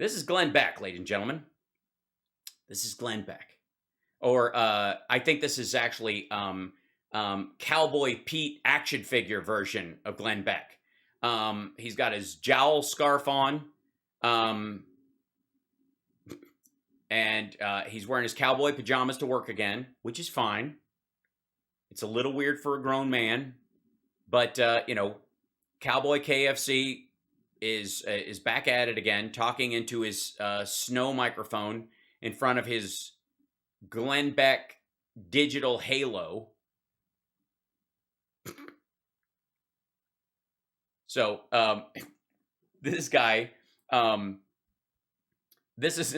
This is Glenn Beck, ladies and gentlemen. This is Glenn Beck. Or I think this is actually Cowboy Pete action figure version of Glenn Beck. He's got his jowl scarf on. And he's wearing his cowboy pajamas to work again, which is fine. It's a little weird for a grown man. But, Cowboy KFC is back at it again, talking into his snow microphone in front of his Glenn Beck digital halo. So this guy, this is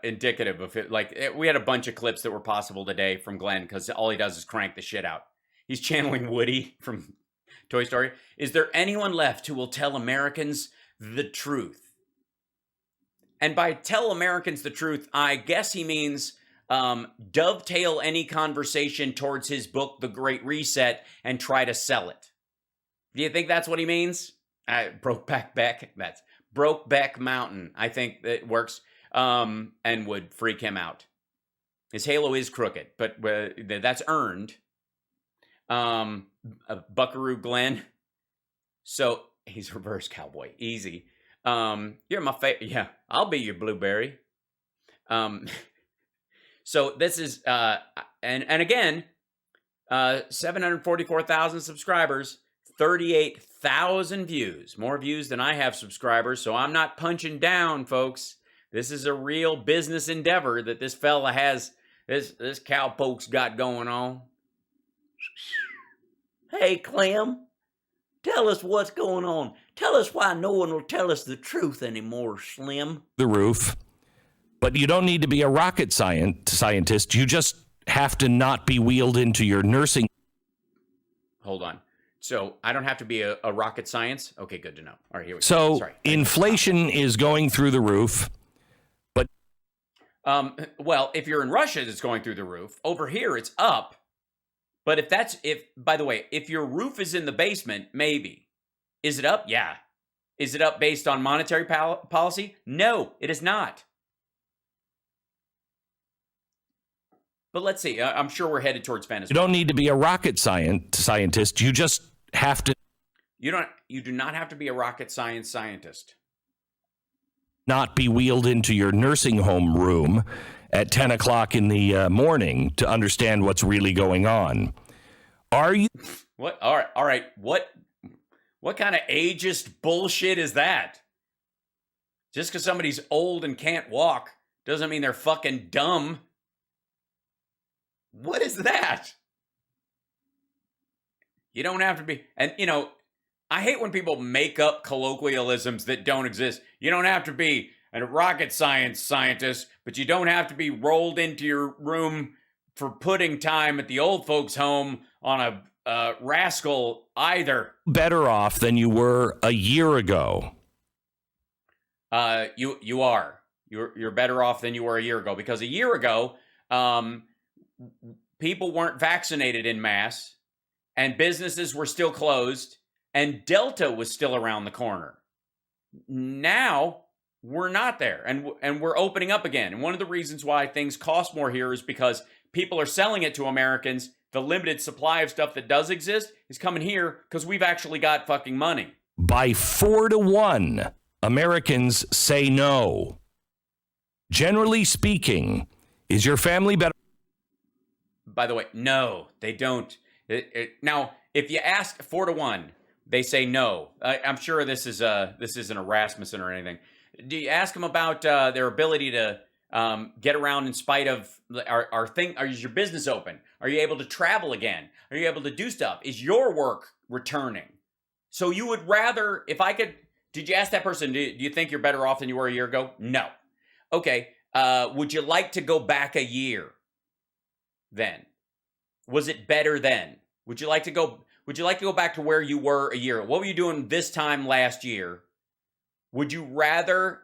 indicative of it. We had a bunch of clips that were possible today from Glenn because all he does is crank the shit out. He's channeling Woody from Toy Story. Is there anyone left who will tell Americans the truth? And by tell Americans the truth, I guess he means dovetail any conversation towards his book, The Great Reset, and try to sell it. Do you think that's what he means? Brokeback Beck. That's Brokeback Mountain. I think that works and would freak him out. His halo is crooked, but that's earned. Buckaroo Glenn. So he's reverse cowboy. Easy. You're my favorite. Yeah, I'll be your blueberry. So this is, and again, 744,000 subscribers, 38,000 views, more views than I have subscribers. So I'm not punching down, folks. This is a real business endeavor that this fella has, this cowpoke's got going on. Hey, Clem, tell us what's going on. Tell us why no one will tell us the truth anymore, Slim. The roof. But you don't need to be a rocket scientist. You just have to not be wheeled into your nursing. Hold on. So I don't have to be a rocket science? Okay, good to know. All right, here we go. So Sorry. inflation is going through the roof. But well, if you're in Russia, it's going through the roof. Over here, it's up. But by the way, if your roof is in the basement, maybe. Is it up? Yeah. Is it up based on monetary policy? No, it is not. But let's see. I'm sure we're headed towards Venezuela. You don't need to be a rocket scientist. You just have to. You do not have to be a rocket scientist. Not be wheeled into your nursing home room at 10 o'clock in the morning to understand what's really going on. Are you? What? All right. What kind of ageist bullshit is that? Just because somebody's old and can't walk doesn't mean they're fucking dumb. What is that? You don't have to be, and I hate when people make up colloquialisms that don't exist. You don't have to be a rocket scientist, but you don't have to be rolled into your room for pudding time at the old folks' home on a rascal either. Better off than you were a year ago. You are. You're better off than you were a year ago, because a year ago, people weren't vaccinated en masse, and businesses were still closed, and Delta was still around the corner. Now we're not there, and we're opening up again. And one of the reasons why things cost more here is because people are selling it to Americans. The limited supply of stuff that does exist is coming here because we've actually got fucking money. By 4-1, Americans say no. Generally speaking, is your family better? By the way, no, they don't. Now, if you ask 4-1, they say no. I'm sure this isn't a Rasmussen or anything. Do you ask them about their ability to get around in spite of is your business open? Are you able to travel again? Are you able to do stuff? Is your work returning? So you would rather, did you ask that person, do you think you're better off than you were a year ago? No. Okay. Would you like to go back a year then? Was it better then? Would you like to go back to where you were a year? What were you doing this time last year? Would you rather,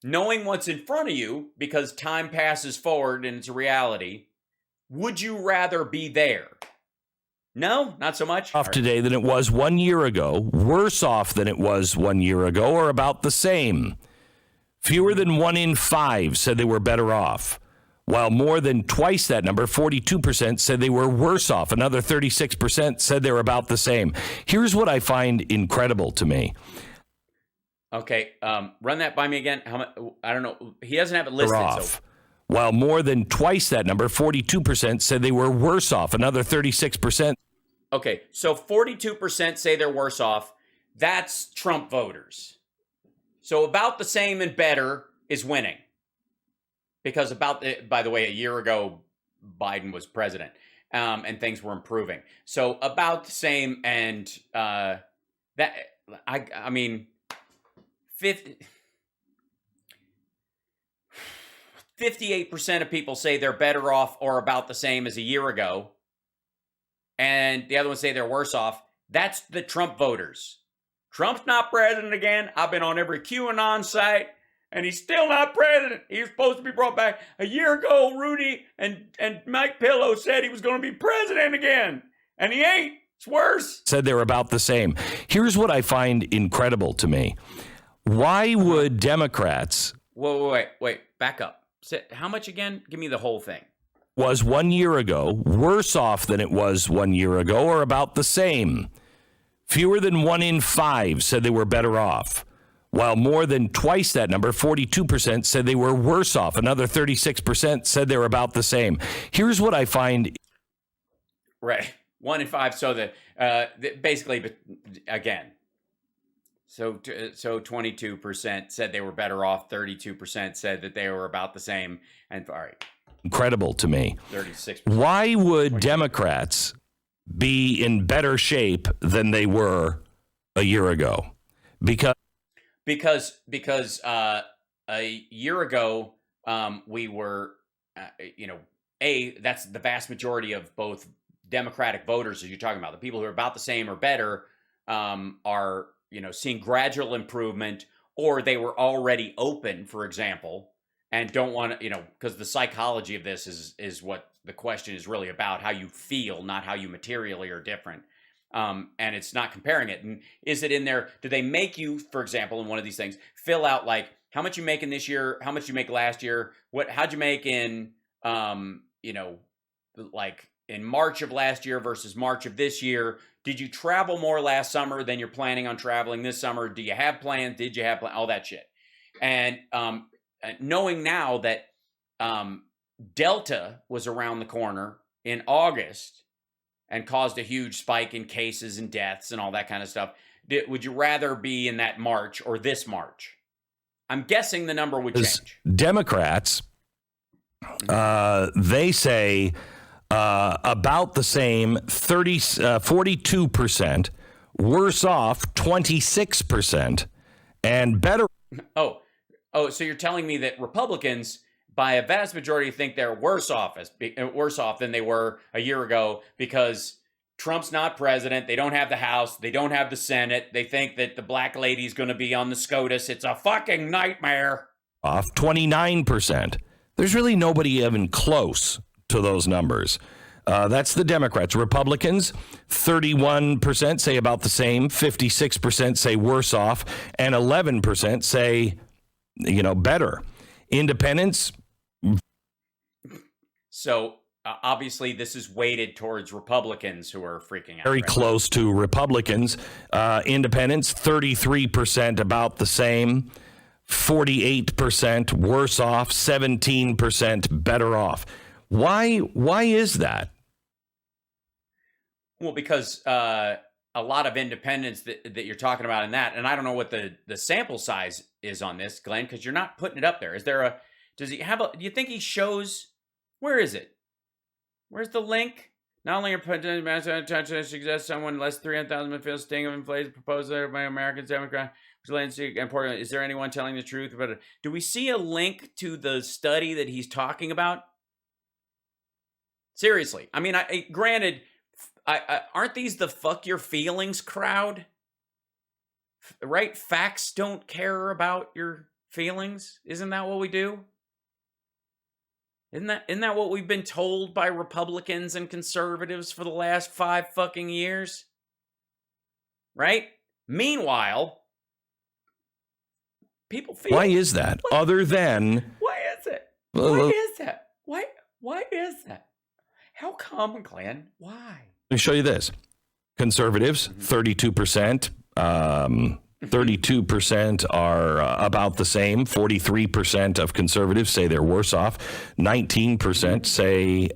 knowing what's in front of you, because time passes forward and it's a reality, would you rather be there? No, not so much. Off today than it was 1 year ago, worse off than it was 1 year ago, or about the same. Fewer than 1 in 5 said they were better off, while more than twice that number, 42%, said they were worse off. Another 36% said they were about the same. Here's what I find incredible to me. Okay, run that by me again. How much? I don't know. He doesn't have it listed. Off. While more than twice that number, 42%, said they were worse off. Another 36%. Okay, so 42% say they're worse off. That's Trump voters. So about the same and better is winning. Because by the way, a year ago, Biden was president, and things were improving. So about the same, and I mean, 58% of people say they're better off or about the same as a year ago, and the other ones say they're worse off. That's the Trump voters. Trump's not president again. I've been on every QAnon site, and he's still not president. He was supposed to be brought back. A year ago, Rudy and Mike Pillow said he was going to be president again, and he ain't. It's worse. Said they're about the same. Here's what I find incredible to me. Why would Democrats... Wait, back up. How much again? Give me the whole thing. Was 1 year ago worse off than it was 1 year ago, or about the same? Fewer than 1 in 5 said they were better off, while more than twice that number, 42%, said they were worse off. Another 36% said they were about the same. Here's what I find... Right. 1 in 5. So basically, but again, so 22% said they were better off. 32% said that they were about the same. And all right. Incredible to me. 36%. Why would Democrats be in better shape than they were a year ago? Because a year ago, we were, that's the vast majority of both Democratic voters, as you're talking about. The people who are about the same or better are, seeing gradual improvement, or they were already open, for example, and don't want to, because the psychology of this is what the question is really about, how you feel, not how you materially are different. And it's not comparing it. And is it in there? Do they make you, for example, in one of these things, fill out like how much you make in this year, how much you make last year, how'd you make in, like in March of last year versus March of this year? Did you travel more last summer than you're planning on traveling this summer? Do you have plans? Did you have plans? All that shit. And knowing now that Delta was around the corner in August and caused a huge spike in cases and deaths and all that kind of stuff, would you rather be in that March or this March? I'm guessing the number would change. Democrats, they say about the same, 42%, worse off 26%, and better. Oh, so you're telling me that Republicans, by a vast majority, think they're worse off than they were a year ago because Trump's not president. They don't have the House. They don't have the Senate. They think that the black lady's going to be on the SCOTUS. It's a fucking nightmare. Off 29%. There's really nobody even close to those numbers. That's the Democrats. Republicans, 31% say about the same, 56% say worse off, and 11% say, better. Independents. So obviously this is weighted towards Republicans who are freaking out. Very close to Republicans. Independents, 33% about the same, 48% worse off, 17% better off. Why is that? Well, because a lot of independents that you're talking about in that, and I don't know what the sample size is on this, Glenn, because you're not putting it up there. Do you think he shows, where is it? Where's the link? Not only are to suggest someone less 300,000 feels sting of inflation proposed by Americans, Democrats, important. Is there anyone telling the truth about it? Do we see a link to the study that he's talking about? Seriously. I mean, granted, aren't these the fuck your feelings crowd? Right? Facts don't care about your feelings. Isn't that what we do? Isn't that what we've been told by Republicans and conservatives for the last 5 fucking years? Right? Meanwhile, People feel. Why is that? Other than... Why is it? Why is that? Why is that? How come, Glenn? Why? Let me show you this. Conservatives, 32%. 32% are about the same. 43% of conservatives say they're worse off. 19% say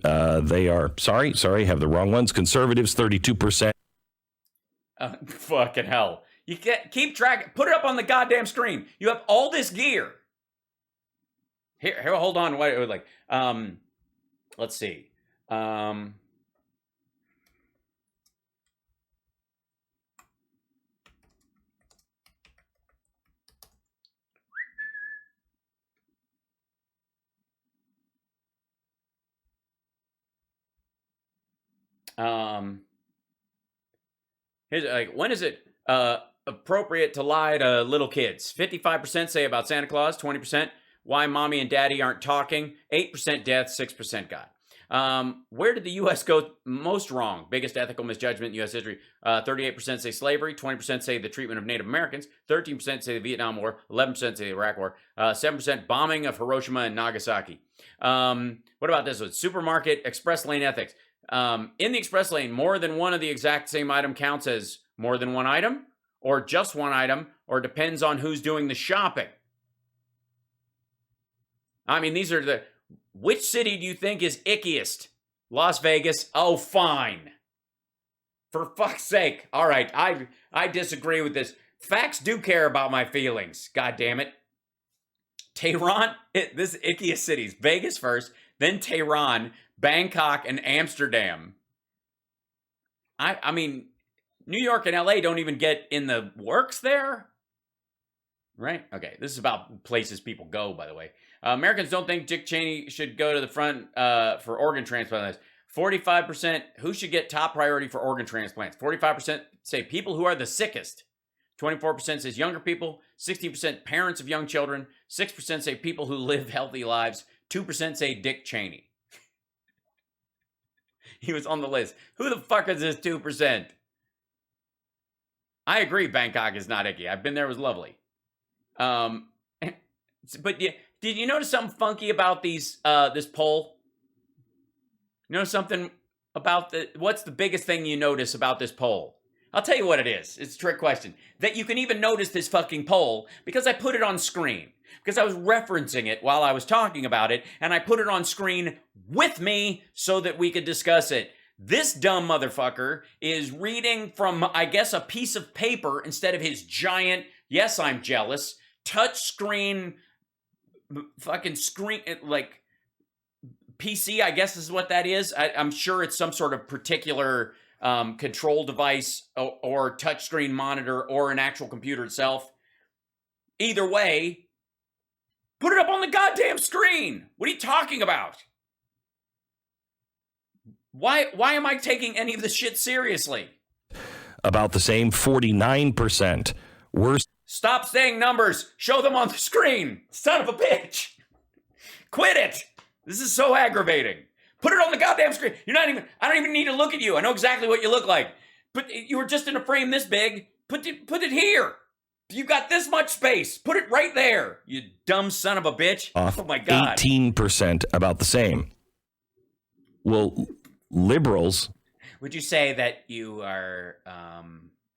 they are, sorry, have the wrong ones. Conservatives, 32%. Fucking hell. You can't keep track. Put it up on the goddamn screen. You have all this gear. Here, hold on. Let's see. Here's when is it appropriate to lie to little kids? 55% say about Santa Claus, 20% why mommy and daddy aren't talking, 8% death, 6% God. Where did the U.S. go most wrong? Biggest ethical misjudgment in U.S. history. 38% say slavery, 20% say the treatment of Native Americans, 13% say the Vietnam War, 11% say the Iraq War, 7% bombing of Hiroshima and Nagasaki. What about this one? Supermarket express lane ethics. In the express lane, more than one of the exact same item counts as more than one item, or just one item, or depends on who's doing the shopping. I mean, these are the... Which city do you think is ickiest? Las Vegas? Oh, fine. For fuck's sake. All right, I disagree with this. Facts do care about my feelings. God damn it. Tehran, this is ickiest cities. Vegas first, then Tehran, Bangkok, and Amsterdam. I mean, New York and LA don't even get in the works there. Right? Okay, this is about places people go, by the way. Americans don't think Dick Cheney should go to the front for organ transplants. 45%, who should get top priority for organ transplants? 45% say people who are the sickest. 24% says younger people. 16% parents of young children. 6% say people who live healthy lives. 2% say Dick Cheney. He was on the list. Who the fuck is this 2%? I agree Bangkok is not icky. I've been there, it was lovely. But did you notice something funky about these this poll? You know something about what's the biggest thing you notice about this poll? I'll tell you what it is. It's a trick question. That you can even notice this fucking poll because I put it on screen. Because I was referencing it while I was talking about it, and I put it on screen with me so that we could discuss it. This dumb motherfucker is reading from, I guess, a piece of paper instead of his giant, yes, I'm jealous, touch screen, fucking screen, like PC, I guess is what that is. I'm sure it's some sort of particular control device or touchscreen monitor or an actual computer itself. Either way, put it up on the goddamn screen. What are you talking about? Why am I taking any of this shit seriously? About the same, 49%. Worse. Stop saying numbers. Show them on the screen. Son of a bitch. Quit it. This is so aggravating. Put it on the goddamn screen. I don't even need to look at you. I know exactly what you look like. But you were just in a frame this big. Put it here. You got this much space. Put it right there. You dumb son of a bitch. Off oh my God. 18%, about the same. Well, liberals. Would you say that you are,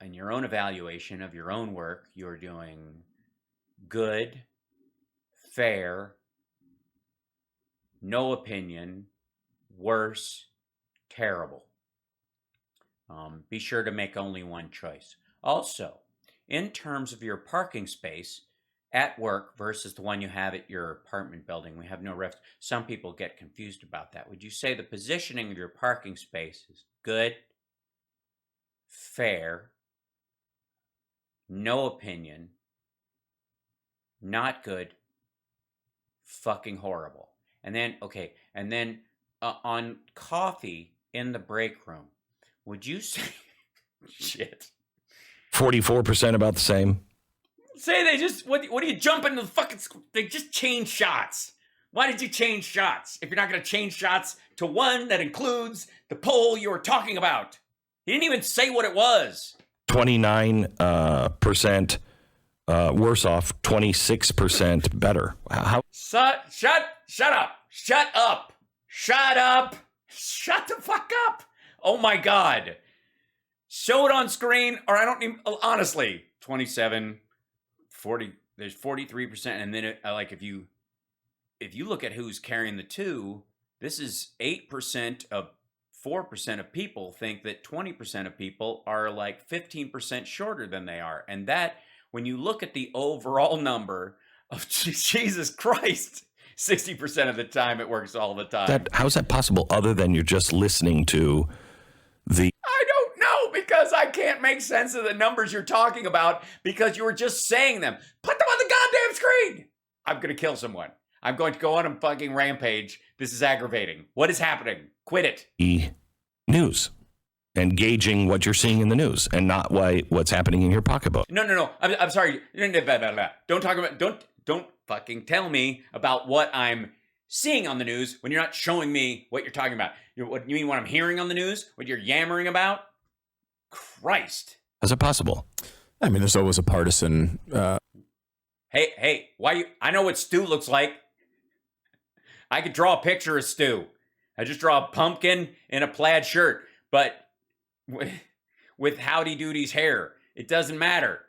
in your own evaluation of your own work, you're doing good, fair, no opinion, worse, terrible? Be sure to make only one choice. Also, in terms of your parking space at work versus the one you have at your apartment building, we have no refs. Some people get confused about that. Would you say the positioning of your parking space is good, fair, no opinion, not good, fucking horrible? And then, on coffee in the break room, would you say, shit. 44% about the same. Say they just, what are you jumping to the fucking, they just changed shots. Why did you change shots if you're not going to change shots to one that includes the poll you were talking about? He didn't even say what it was. 29% worse off, 26% better. How? Shut up. Shut the fuck up. Oh my God. Show it on screen, or I don't even, honestly, 27, 40, there's 43%. And then if you look at who's carrying the two, this is 8% of 4% of people think that 20% of people are like 15% shorter than they are. And that, when you look at the overall number of Jesus Christ, 60% of the time it works all the time. How is that possible other than you're just listening to the... I don't know, because I can't make sense of the numbers you're talking about because you were just saying them. Put them on the goddamn screen. I'm going to kill someone. I'm going to go on a fucking rampage. This is aggravating. What is happening? Quit it. News. Engaging what you're seeing in the news and not what's happening in your pocketbook. No. I'm sorry. Don't talk about, don't fucking tell me about what I'm seeing on the news when you're not showing me what you're talking about. What you mean what I'm hearing on the news? What you're yammering about? Christ. How's it possible? I mean, there's always a partisan. Hey, why you? I know what Stu looks like. I could draw a picture of Stu. I just draw a pumpkin in a plaid shirt, but with Howdy Doody's hair, it doesn't matter.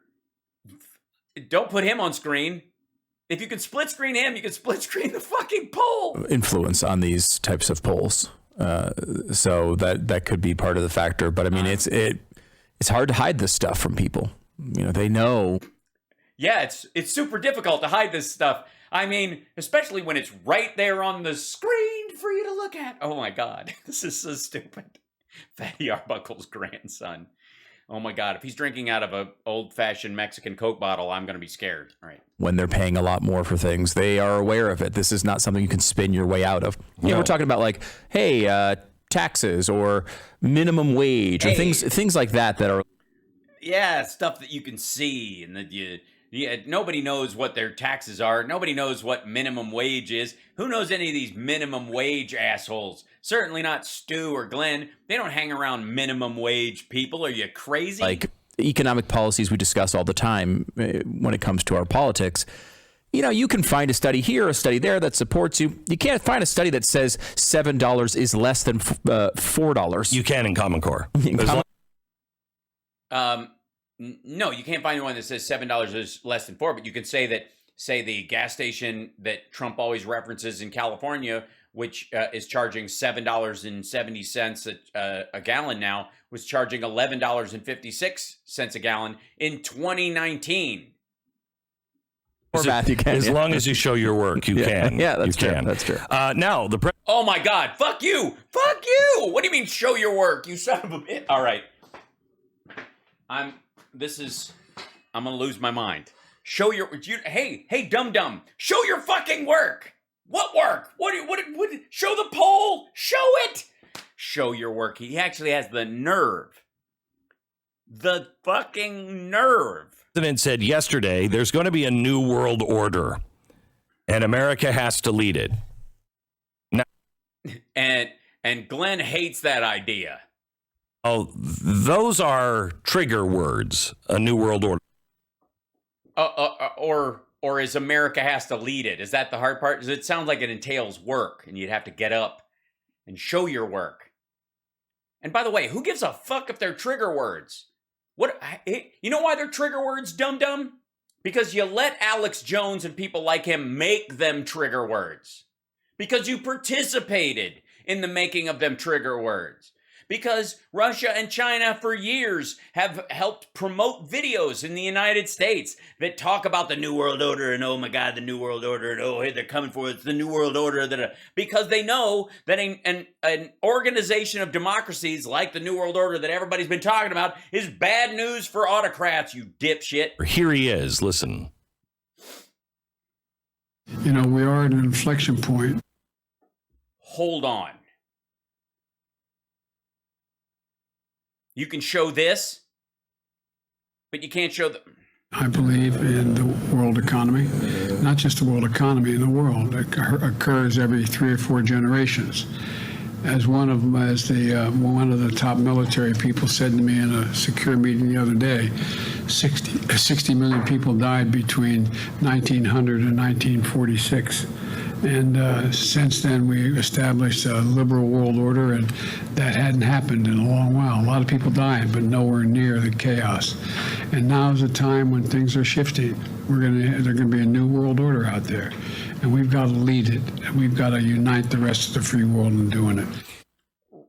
Don't put him on screen. If you can split screen him, you can split screen the fucking poll. Influence on these types of polls, so that could be part of the factor. But I mean, it's hard to hide this stuff from people. You know, they know. Yeah, it's super difficult to hide this stuff. I mean, especially when it's right there on the screen for you to look at. Oh my God, this is so stupid. Fatty Arbuckle's grandson. Oh my God, if he's drinking out of a old-fashioned Mexican Coke bottle, I'm going to be scared. All right. When they're paying a lot more for things, they are aware of it. This is not something you can spin your way out of. No. You know, we're talking about like, hey, taxes or minimum wage or things like that are. Yeah, stuff that you can see and that nobody knows what their taxes are. Nobody knows what minimum wage is. Who knows any of these minimum wage assholes? Certainly not Stu or Glenn. They don't hang around minimum wage people. Are you crazy? Like economic policies we discuss all the time when it comes to our politics. You know, you can find a study here, a study there that supports you. You can't find a study that says $7 is less than $4. You can in Common Core. No, you can't find one that says $7 is less than $4, but you can say that, say the gas station that Trump always references in California, which is charging $7.70 a gallon now, was charging $11.56 a gallon in 2019. Math you can, as long as you show your work, you can. Yeah, that's you true. Can. That's true. Now, oh my God, fuck you! Fuck you! What do you mean show your work, you son of a bitch? All right. I'm gonna lose my mind. Show your, hey, dum-dum, show your fucking work. What work? What, show the poll. Show it. Show your work. He actually has the nerve. The fucking nerve. The president said yesterday, there's going to be a new world order, and America has to lead it. Now, and Glenn hates that idea. Oh, those are trigger words. A new world order. Or is America has to lead it? Is that the hard part? Because it sounds like it entails work, and you'd have to get up and show your work. And by the way, who gives a fuck if they're trigger words? What? You know why they're trigger words, dum-dum? Because you let Alex Jones and people like him make them trigger words. Because you participated in the making of them trigger words. Because Russia and China for years have helped promote videos in the United States that talk about the New World Order and oh my God, the New World Order and oh, hey, they're coming for it, it's the New World Order. Because they know that an organization of democracies like the New World Order that everybody's been talking about is bad news for autocrats, you dipshit. Here he is, listen. You know, we are at an inflection point. Hold on. You can show this, but you can't show the... I believe in the world economy, not just the world economy, in the world. It occurs every 3 or 4 generations. As one of the top military people said to me in a secure meeting the other day, 60 million people died between 1900 and 1946. And since then, we established a liberal world order, and that hadn't happened in a long while. A lot of people died, but nowhere near the chaos. And now is a time when things are shifting. There's going to be a new world order out there, and we've got to lead it. And we've got to unite the rest of the free world in doing it.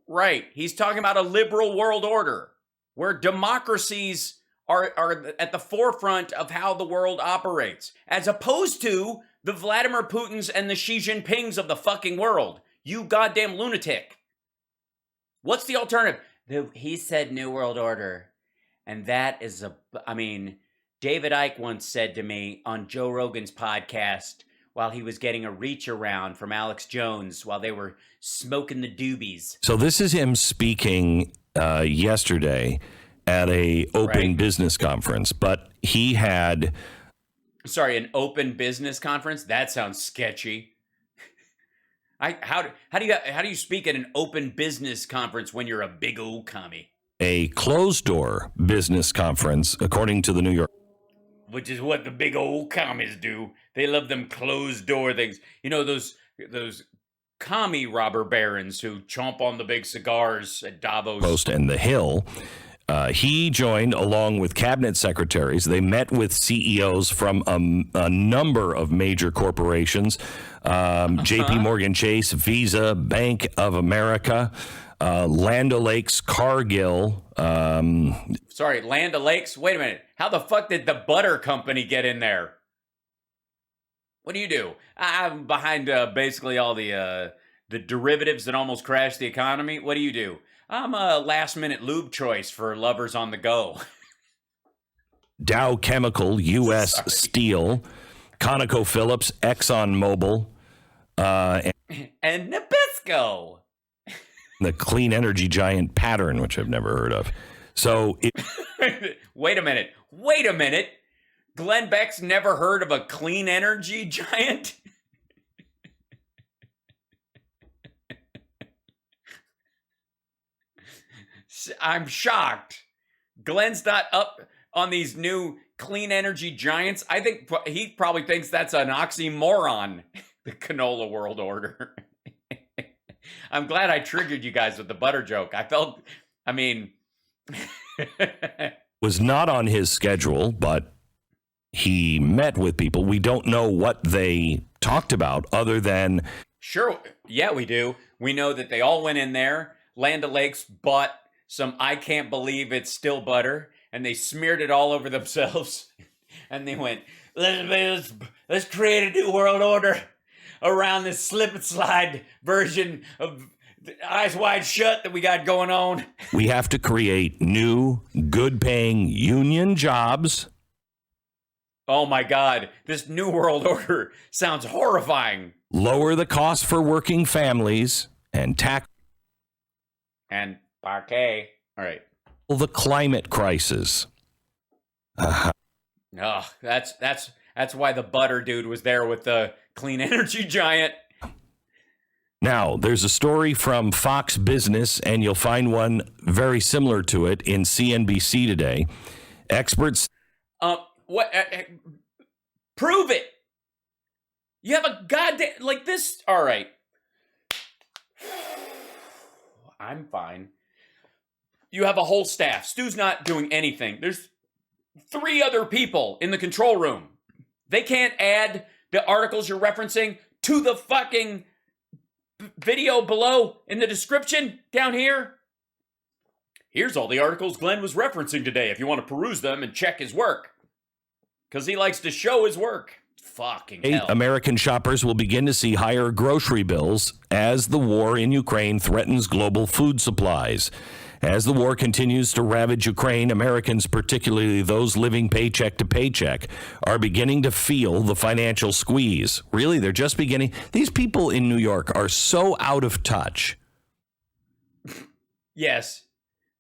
Right. He's talking about a liberal world order where democracies are at the forefront of how the world operates, as opposed to the Vladimir Putins and the Xi Jinpings of the fucking world. You goddamn lunatic. What's the alternative? He said New World Order. And that is David Icke once said to me on Joe Rogan's podcast while he was getting a reach around from Alex Jones while they were smoking the doobies. So this is him speaking yesterday at a open business conference, but he had... Sorry, an open business conference? That sounds sketchy. How do you speak at an open business conference when you're a big old commie? A closed-door business conference, according to the New York... Which is what the big old commies do. They love them closed-door things. You know, those commie robber barons who chomp on the big cigars at Davos. Post and The Hill. He joined along with cabinet secretaries. They met with CEOs from a number of major corporations, JP Morgan Chase, Visa, Bank of America, Land O'Lakes, Cargill. Sorry, Land O'Lakes? Wait a minute. How the fuck did the butter company get in there? What do you do? I'm behind basically all the derivatives that almost crashed the economy. What do you do? I'm a last-minute lube choice for lovers on the go. Dow Chemical, U.S. Steel, ConocoPhillips, ExxonMobil, and Nabisco. The clean energy giant Pattern, which I've never heard of. So, Wait a minute. Glenn Beck's never heard of a clean energy giant? I'm shocked. Glenn's not up on these new clean energy giants. I think he probably thinks that's an oxymoron, the canola world order. I'm glad I triggered you guys with the butter joke. was not on his schedule, but he met with people. We don't know what they talked about other than... Sure. Yeah, we do. We know that they all went in there. Land O'Lakes bought some I can't believe it's still butter, and they smeared it all over themselves. And they went, let's create a new world order around this slip and slide version of Eyes Wide Shut that we got going on. We have to create new, good-paying union jobs. Oh my God, this new world order sounds horrifying. Lower the cost for working families and tackle parquet. All right. The climate crisis. Oh, that's why the butter dude was there with the clean energy giant. Now, there's a story from Fox Business, and you'll find one very similar to it in CNBC today. Experts... What? Prove it. You have a goddamn... Like this... All right. I'm fine. You have a whole staff. Stu's not doing anything. There's 3 other people in the control room. They can't add the articles you're referencing to the fucking video below in the description down here. Here's all the articles Glenn was referencing today if you want to peruse them and check his work. Because he likes to show his work. Fucking hell. American shoppers will begin to see higher grocery bills as the war in Ukraine threatens global food supplies. As the war continues to ravage Ukraine, Americans, particularly those living paycheck to paycheck, are beginning to feel the financial squeeze. Really, they're just beginning. These people in New York are so out of touch. Yes.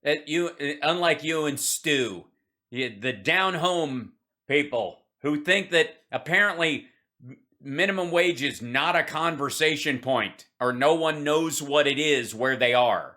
Unlike you and Stu, the down-home people who think that apparently minimum wage is not a conversation point or no one knows what it is where they are.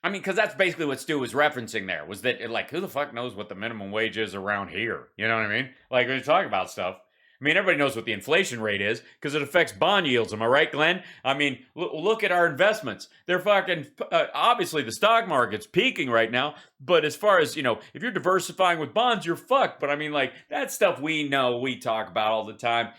I mean, because that's basically what Stu was referencing there, was that, like, who the fuck knows what the minimum wage is around here? You know what I mean? Like, when you talk about stuff. I mean, everybody knows what the inflation rate is because it affects bond yields. Am I right, Glenn? I mean, look at our investments. They're fucking, obviously the stock market's peaking right now. But as far as, if you're diversifying with bonds, you're fucked. But I mean, like, that's stuff we know, we talk about all the time,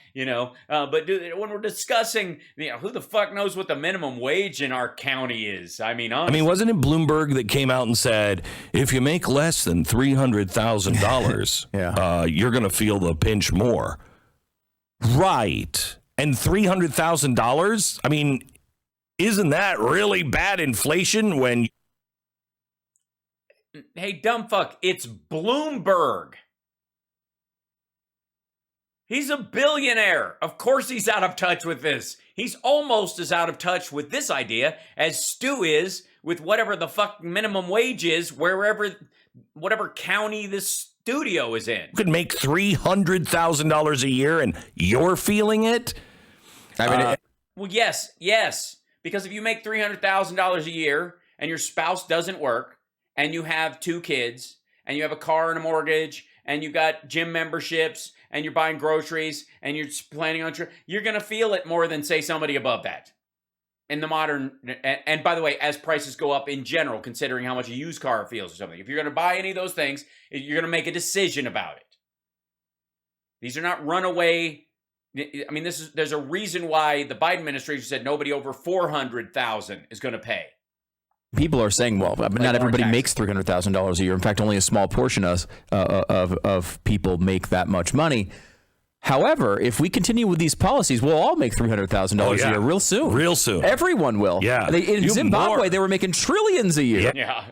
But when we're discussing, who the fuck knows what the minimum wage in our county is? I mean, honestly. I mean, wasn't it Bloomberg that came out and said, if you make less than $300,000, you're going to feel the pinch more? Right. And $300,000? I mean, isn't that really bad inflation when... Hey, dumb fuck, it's Bloomberg. He's a billionaire. Of course he's out of touch with this. He's almost as out of touch with this idea as Stu is with whatever the fuck minimum wage is, whatever county this studio is in. You could make $300,000 a year and you're feeling it? I mean, well, yes. Because if you make $300,000 a year and your spouse doesn't work and you have 2 kids and you have a car and a mortgage and you got gym memberships and you're buying groceries and you're planning on you're going to feel it more than, say, somebody above that. In the modern, and by the way, as prices go up in general, considering how much a used car feels or something, if you're going to buy any of those things, you're going to make a decision about it. These are not runaway. I mean, there's a reason why the Biden administration said nobody over 400,000 is going to pay. People are saying, well, but not everybody makes $300,000 a year. In fact, only a small portion of people make that much money. However, if we continue with these policies, we'll all make $300,000 a year real soon. Real soon. Everyone will. Yeah. In Zimbabwe, they were making trillions a year. Yeah.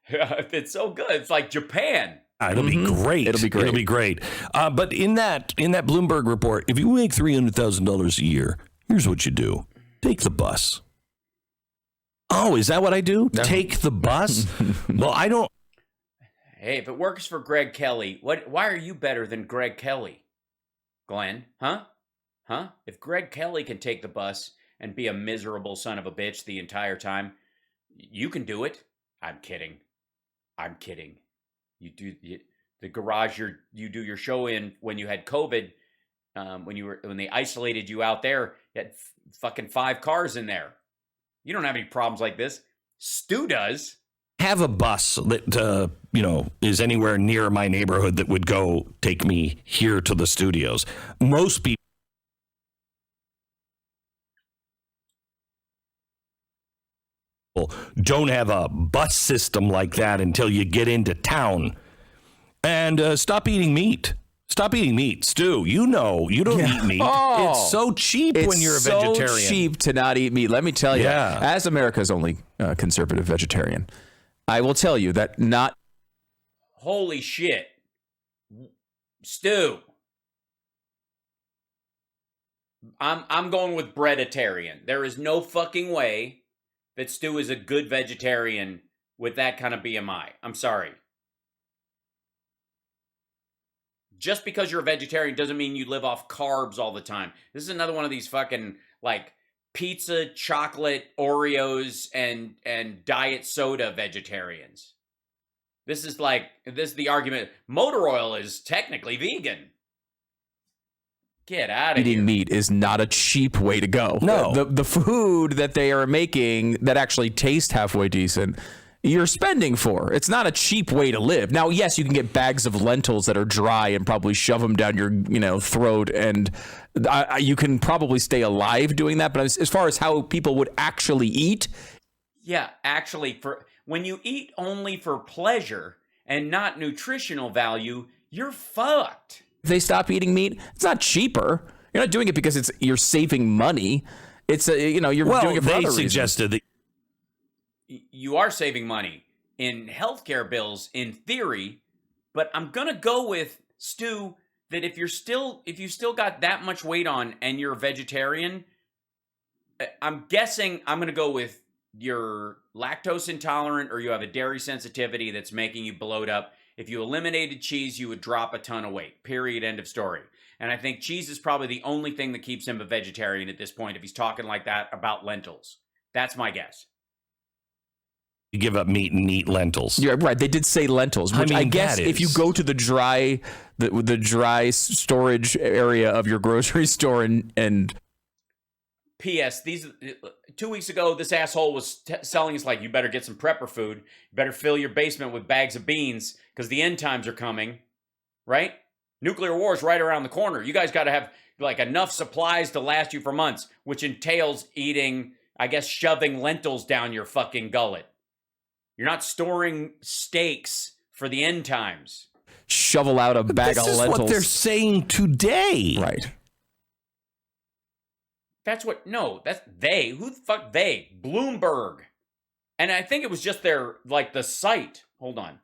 It's so good. It's like Japan. It'll be great. It'll be great. It'll be great. But in that Bloomberg report, if you make $300,000 a year, here's what you do. Take the bus. Oh, is that what I do? No. Take the bus? Well, I don't. Hey, if it works for Greg Kelly, why are you better than Greg Kelly? Glenn, huh? If Greg Kelly can take the bus and be a miserable son of a bitch the entire time, you can do it. I'm kidding. You do the garage you do your show in when you had COVID, when they isolated you out there, you had fucking 5 cars in there. You don't have any problems like this. Stu does. Have a bus that is anywhere near my neighborhood that would go take me here to the studios. Most people don't have a bus system like that until you get into town. And stop eating meat. Stop eating meat, Stu. You don't eat meat. Oh, it's so cheap when you're a vegetarian. It's so cheap to not eat meat. Let me tell you, as America's only conservative vegetarian, I will tell you that not. Holy shit. Stu. I'm going with breaditarian. There is no fucking way that Stu is a good vegetarian with that kind of BMI. I'm sorry. Just because you're a vegetarian doesn't mean you live off carbs all the time. This is another one of these fucking, like, pizza, chocolate, Oreos, and diet soda vegetarians. This is the argument. Motor oil is technically vegan. Get out of here. Eating meat is not a cheap way to go. No. The food that they are making that actually tastes halfway decent, you're spending for. It's not a cheap way to live. Now, yes, you can get bags of lentils that are dry and probably shove them down your throat, and you can probably stay alive doing that. But as far as how people would actually eat, yeah, actually, when you eat only for pleasure and not nutritional value, you're fucked. If they stop eating meat, it's not cheaper. You're not doing it because you're saving money. It's you're doing it for other suggested reasons. that you are saving money in healthcare bills in theory, but I'm gonna go with Stu that if you still got that much weight on and you're a vegetarian, I'm guessing I'm gonna go with you're lactose intolerant or you have a dairy sensitivity that's making you bloat up. If you eliminated cheese, you would drop a ton of weight. Period. End of story. And I think cheese is probably the only thing that keeps him a vegetarian at this point if he's talking like that about lentils. That's my guess. You give up meat and eat lentils. Yeah, right. They did say lentils, which I guess if you go to the dry storage area of your grocery store and P.S. These 2 weeks ago, this asshole was selling us like, you better get some prepper food. You better fill your basement with bags of beans because the end times are coming, right? Nuclear war is right around the corner. You guys got to have like enough supplies to last you for months, which entails eating, I guess, shoving lentils down your fucking gullet. You're not storing steaks for the end times. shovel out a bag of lentils. This is what they're saying today. Right. That's they. Who the fuck they? Bloomberg. And I think it was just their, like, the site. Hold on.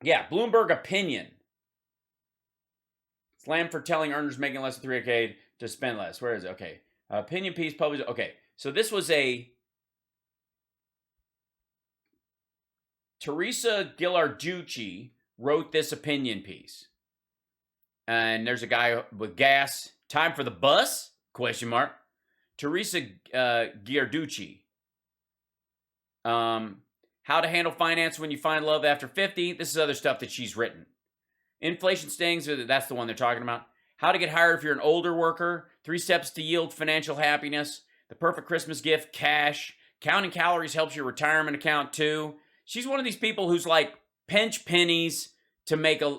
Yeah, Bloomberg opinion. Slam for telling earners making less than $3K to spend less. Where is it? Okay. Opinion piece published. Okay. So this was a Teresa Ghilarducci wrote this opinion piece. And there's a guy with gas. Time for the bus? Question mark. Teresa Ghilarducci. How to handle finance when you find love after 50. This is other stuff that she's written. Inflation stings, that's the one they're talking about. How to get hired if you're an older worker. 3 steps to yield financial happiness. The perfect Christmas gift, cash. Counting calories helps your retirement account too. She's one of these people who's like pinch pennies to make a,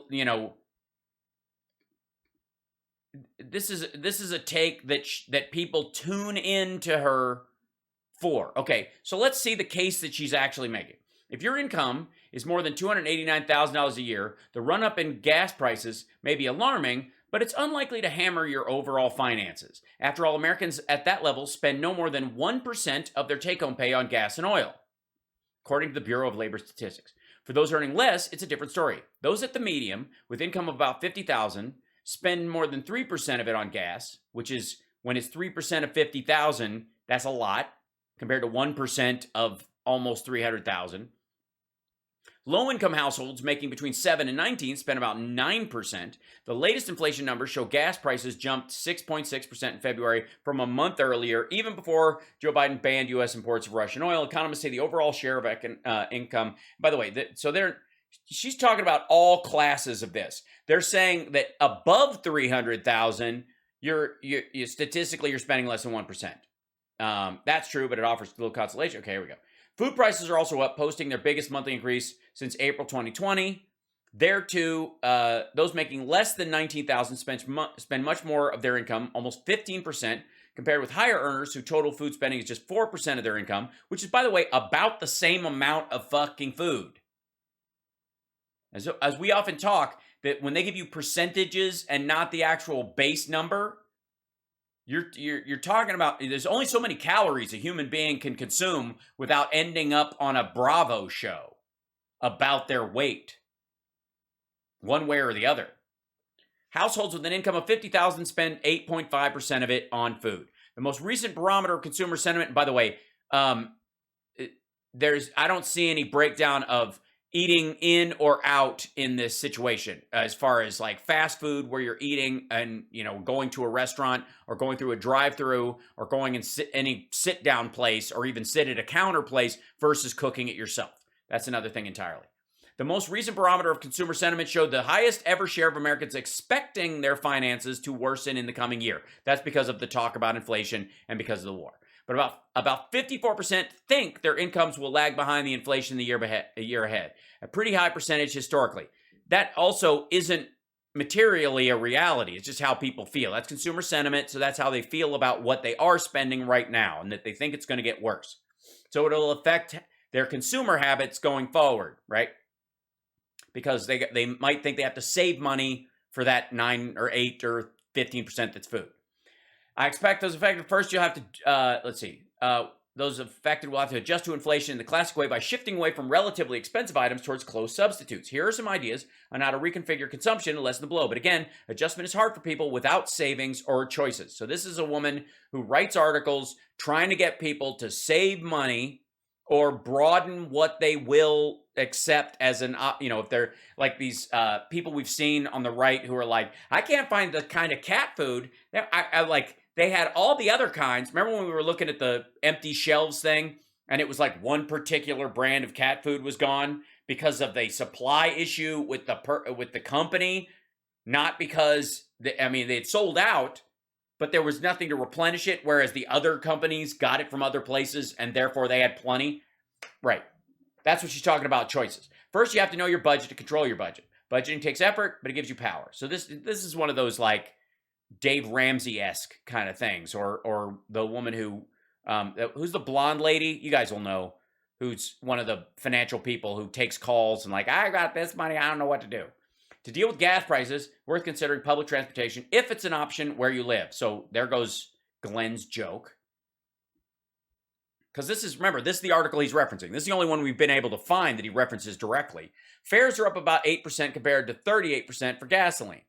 this is a take that people tune in to her for. Okay, so let's see the case that she's actually making. If your income is more than $289,000 a year, the run-up in gas prices may be alarming, but it's unlikely to hammer your overall finances. After all, Americans at that level spend no more than 1% of their take-home pay on gas and oil, according to the Bureau of Labor Statistics. For those earning less, it's a different story. Those at the medium, with income of about $50,000, spend more than 3% of it on gas, which is, when it's 3% of $50,000, that's a lot, compared to 1% of almost $300,000. Low-income households making between 7 and 19 spend about 9%. The latest inflation numbers show gas prices jumped 6.6% in February from a month earlier, even before Joe Biden banned U.S. imports of Russian oil. Economists say the overall share of income. By the way, she's talking about all classes of this. They're saying that above 300,000, you're statistically you're spending less than 1%. That's true, but it offers little consolation. Okay, here we go. Food prices are also up, posting their biggest monthly increase since April 2020. There too, those making less than $19,000 spend much more of their income, almost 15%, compared with higher earners who total food spending is just 4% of their income, which is, by the way, about the same amount of fucking food. As we often talk, that when they give you percentages and not the actual base number, you're talking about, there's only so many calories a human being can consume without ending up on a Bravo show about their weight, one way or the other. Households with an income of $50,000 spend 8.5% of it on food. The most recent barometer of consumer sentiment, and by the way, I don't see any breakdown of eating in or out in this situation, as far as like fast food where you're eating and, going to a restaurant or going through a drive-through or going in any sit-down place or even sit at a counter place versus cooking it yourself. That's another thing entirely. The most recent barometer of consumer sentiment showed the highest ever share of Americans expecting their finances to worsen in the coming year. That's because of the talk about inflation and because of the war. But about 54% think their incomes will lag behind the inflation a year ahead. A pretty high percentage historically. That also isn't materially a reality. It's just how people feel. That's consumer sentiment, so that's how they feel about what they are spending right now and that they think it's going to get worse. So it'll affect their consumer habits going forward, right? Because they might think they have to save money for that 9 or 8 or 15% that's food. I expect those affected first. You'll have to, those affected will have to adjust to inflation in the classic way by shifting away from relatively expensive items towards close substitutes. Here are some ideas on how to reconfigure consumption to lessen the blow. But again, adjustment is hard for people without savings or choices. So this is a woman who writes articles trying to get people to save money or broaden what they will accept as an, if they're like these people we've seen on the right who are like, I can't find the kind of cat food that I like. they had all the other kinds. Remember when we were looking at the empty shelves thing, and it was like one particular brand of cat food was gone because of the supply issue with the company, not because they'd sold out, but there was nothing to replenish it, whereas the other companies got it from other places and therefore they had plenty. Right. That's what she's talking about, choices. First, you have to know your budget to control your budget. Budgeting takes effort, but it gives you power. So this is one of those like Dave Ramsey-esque kind of things, or the woman who's the blonde lady? You guys will know, who's one of the financial people who takes calls and like, I got this money, I don't know what to do. To deal with gas prices, worth considering public transportation if it's an option where you live. So there goes Glenn's joke. Because this is the article he's referencing. This is the only one we've been able to find that he references directly. Fares are up about 8% compared to 38% for gasoline.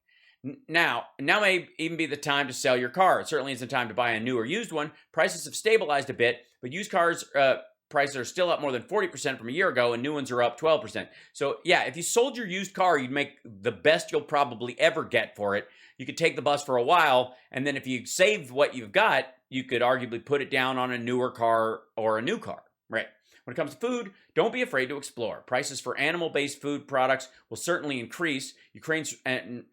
Now may even be the time to sell your car. It certainly isn't time to buy a new or used one. Prices have stabilized a bit, but used cars prices are still up more than 40% from a year ago, and new ones are up 12%. So yeah, if you sold your used car, you'd make the best you'll probably ever get for it. You could take the bus for a while, and then if you saved what you've got, you could arguably put it down on a newer car or a new car, right? When it comes to food, don't be afraid to explore. Prices for animal-based food products will certainly increase. Ukraine and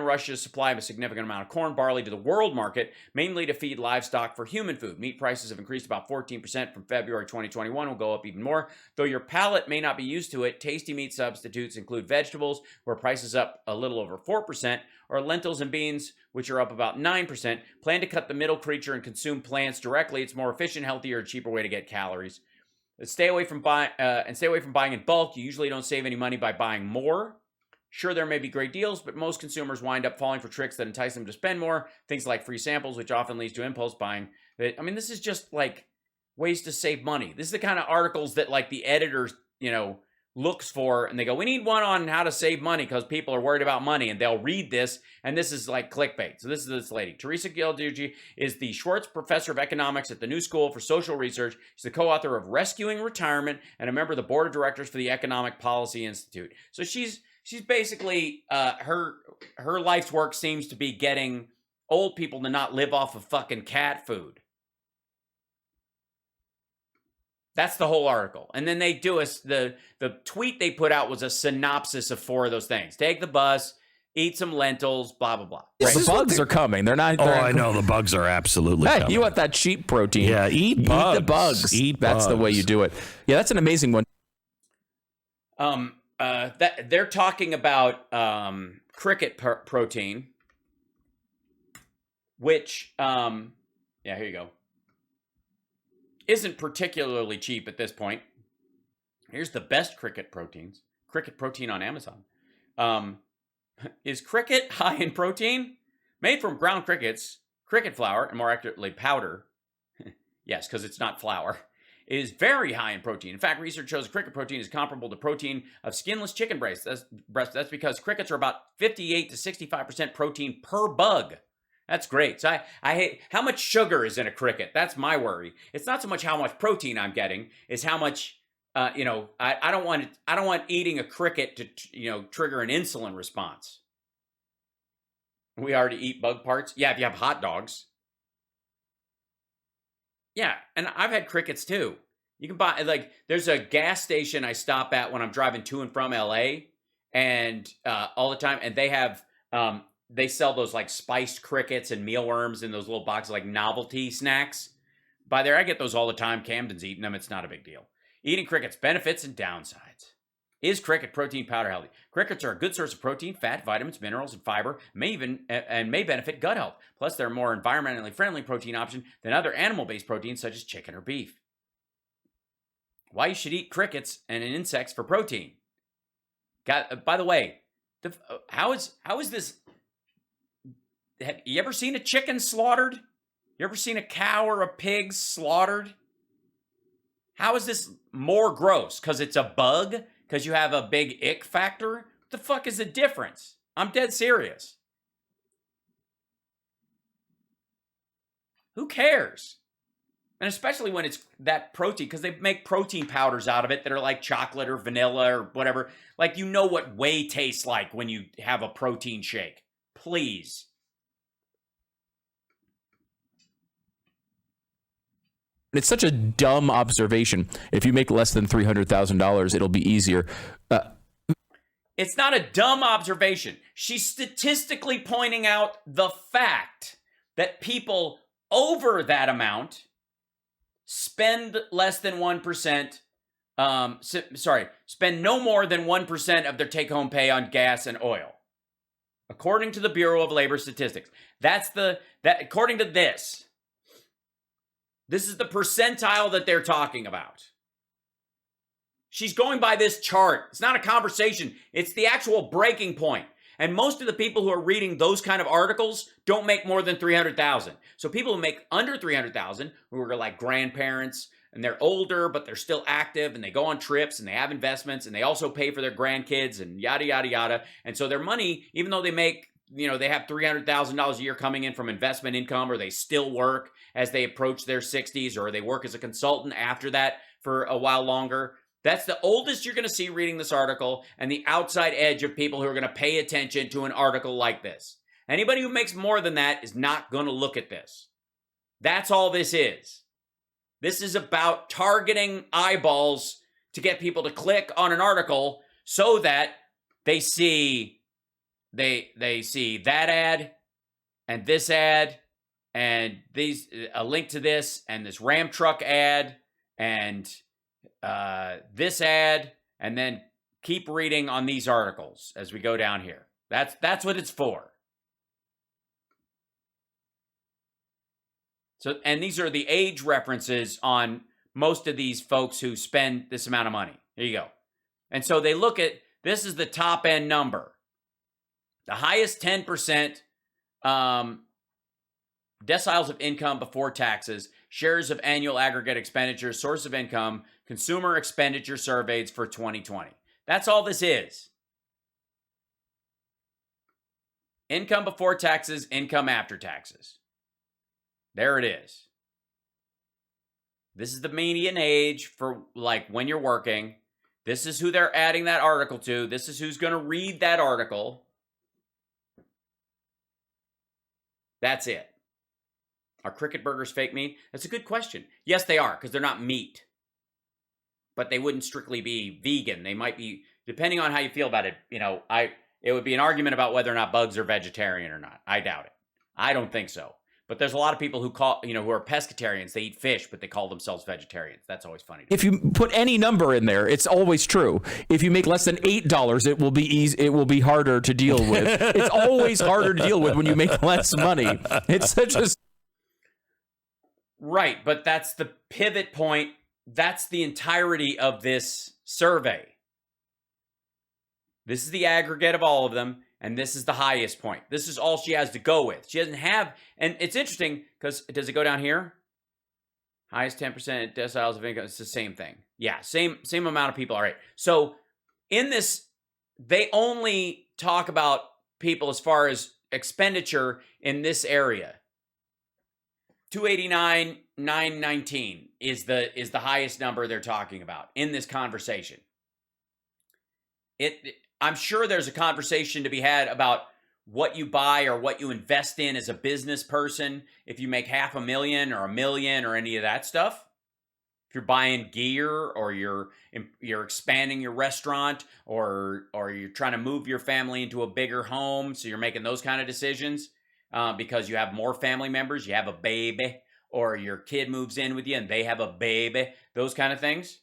Russia supply a significant amount of corn, barley to the world market, mainly to feed livestock for human food. Meat prices have increased about 14% from February 2021, will go up even more. Though your palate may not be used to it, tasty meat substitutes include vegetables, where prices up a little over 4%, or lentils and beans, which are up about 9%. Plan to cut the middle creature and consume plants directly. It's more efficient, healthier, and cheaper way to get calories. Stay away from buying in bulk. You usually don't save any money by buying more. Sure, there may be great deals, but most consumers wind up falling for tricks that entice them to spend more. Things like free samples, which often leads to impulse buying. This is just like ways to save money. This is the kind of articles that like the editor, looks for, and they go, we need one on how to save money because people are worried about money, and they'll read this, and this is like clickbait. So this is this lady. Teresa Gilducci is the Schwartz Professor of Economics at the New School for Social Research. She's the co-author of Rescuing Retirement and a member of the board of directors for the Economic Policy Institute. So she's basically, her life's work seems to be getting old people to not live off of fucking cat food. That's the whole article. And then they do the tweet they put out was a synopsis of 4 of those things. Take the bus, eat some lentils, blah, blah, blah. Right. The bugs are coming. They're not. I know. The bugs are absolutely coming. You want that cheap protein. Yeah, eat bugs. Eat the bugs. Eat That's bugs. the way you do it. Yeah, that's an amazing one. That they're talking about cricket protein, which, here you go, isn't particularly cheap at this point. Here's the best cricket protein on Amazon. Is cricket high in protein? Made from ground crickets, cricket flour, and more accurately powder, yes, because it's not flour, is very high in protein. In fact, research shows cricket protein is comparable to protein of skinless chicken breast. That's because crickets are about 58 to 65% protein per bug. That's great. So I hate how much sugar is in a cricket. That's my worry. It's not so much how much protein I'm getting, it's how much I don't want eating a cricket to trigger an insulin response. We already eat bug parts. Yeah, if you have hot dogs. Yeah, and I've had crickets too. You can buy there's a gas station I stop at when I'm driving to and from LA, and all the time, and they have they sell those like spiced crickets and mealworms in those little boxes, like novelty snacks. By there, I get those all the time. Camden's eating them. It's not a big deal. Eating crickets, benefits and downsides. Is cricket protein powder healthy? Crickets are a good source of protein, fat, vitamins, minerals, and fiber, may benefit gut health. Plus, they're a more environmentally friendly protein option than other animal-based proteins such as chicken or beef. Why you should eat crickets and insects for protein? By the way, how is this? Have you ever seen a chicken slaughtered? You ever seen a cow or a pig slaughtered? How is this more gross? Because it's a bug? Because you have a big ick factor? What the fuck is the difference? I'm dead serious. Who cares? And especially when it's that protein, because they make protein powders out of it that are like chocolate or vanilla or whatever. Like, you know what whey tastes like when you have a protein shake. Please. It's such a dumb observation. If you make less than $300,000, it'll be easier. It's not a dumb observation. She's statistically pointing out the fact that people over that amount spend less than 1%, spend no more than 1% of their take-home pay on gas and oil. According to the Bureau of Labor Statistics. According to this is the percentile that they're talking about. She's going by this chart. It's not a conversation. It's the actual breaking point. And most of the people who are reading those kind of articles don't make more than 300,000. So people who make under 300,000, who are like grandparents, and they're older, but they're still active, and they go on trips, and they have investments, and they also pay for their grandkids, and yada, yada, yada. And so their money, even though they make, they have $300,000 a year coming in from investment income, or they still work as they approach their 60s, or they work as a consultant after that for a while longer. That's the oldest you're going to see reading this article, and the outside edge of people who are going to pay attention to an article like this. Anybody who makes more than that is not going to look at this. That's all this is. This is about targeting eyeballs to get people to click on an article so that they see that ad and this ad and a link to this and this Ram truck ad and this ad, and then keep reading on these articles as we go down here. That's what it's for. So, and these are the age references on most of these folks who spend this amount of money. There you go. And so they look at, this is the top end number. The highest 10% deciles of income before taxes, shares of annual aggregate expenditures, source of income, consumer expenditure surveys for 2020. That's all this is. Income before taxes, income after taxes. There it is. This is the median age for like when you're working. This is who they're adding that article to. This is who's going to read that article. That's it. Are cricket burgers fake meat? That's a good question. Yes, they are, because they're not meat. But they wouldn't strictly be vegan. They might be, depending on how you feel about it, it would be an argument about whether or not bugs are vegetarian or not. I doubt it. I don't think so. But there's a lot of people who who are pescatarians. They eat fish, but they call themselves vegetarians. That's always funny. If you put any number in there, it's always true. If you make less than $8, it will be easy. It will be harder to deal with. It's always harder to deal with when you make less money. It's such a right, but that's the pivot point. That's the entirety of this survey. This is the aggregate of all of them. And this is the highest point. This is all she has to go with. She doesn't have, and it's interesting because does it go down here? Highest 10% deciles of income. It's the same thing. Yeah, same amount of people. All right. So in this, they only talk about people as far as expenditure in this area. 289,919 is the highest number they're talking about in this conversation. I'm sure there's a conversation to be had about what you buy or what you invest in as a business person. If you make $500,000 or $1 million or any of that stuff, if you're buying gear or you're expanding your restaurant or you're trying to move your family into a bigger home, so you're making those kind of decisions because you have more family members, you have a baby, or your kid moves in with you and they have a baby, those kind of things.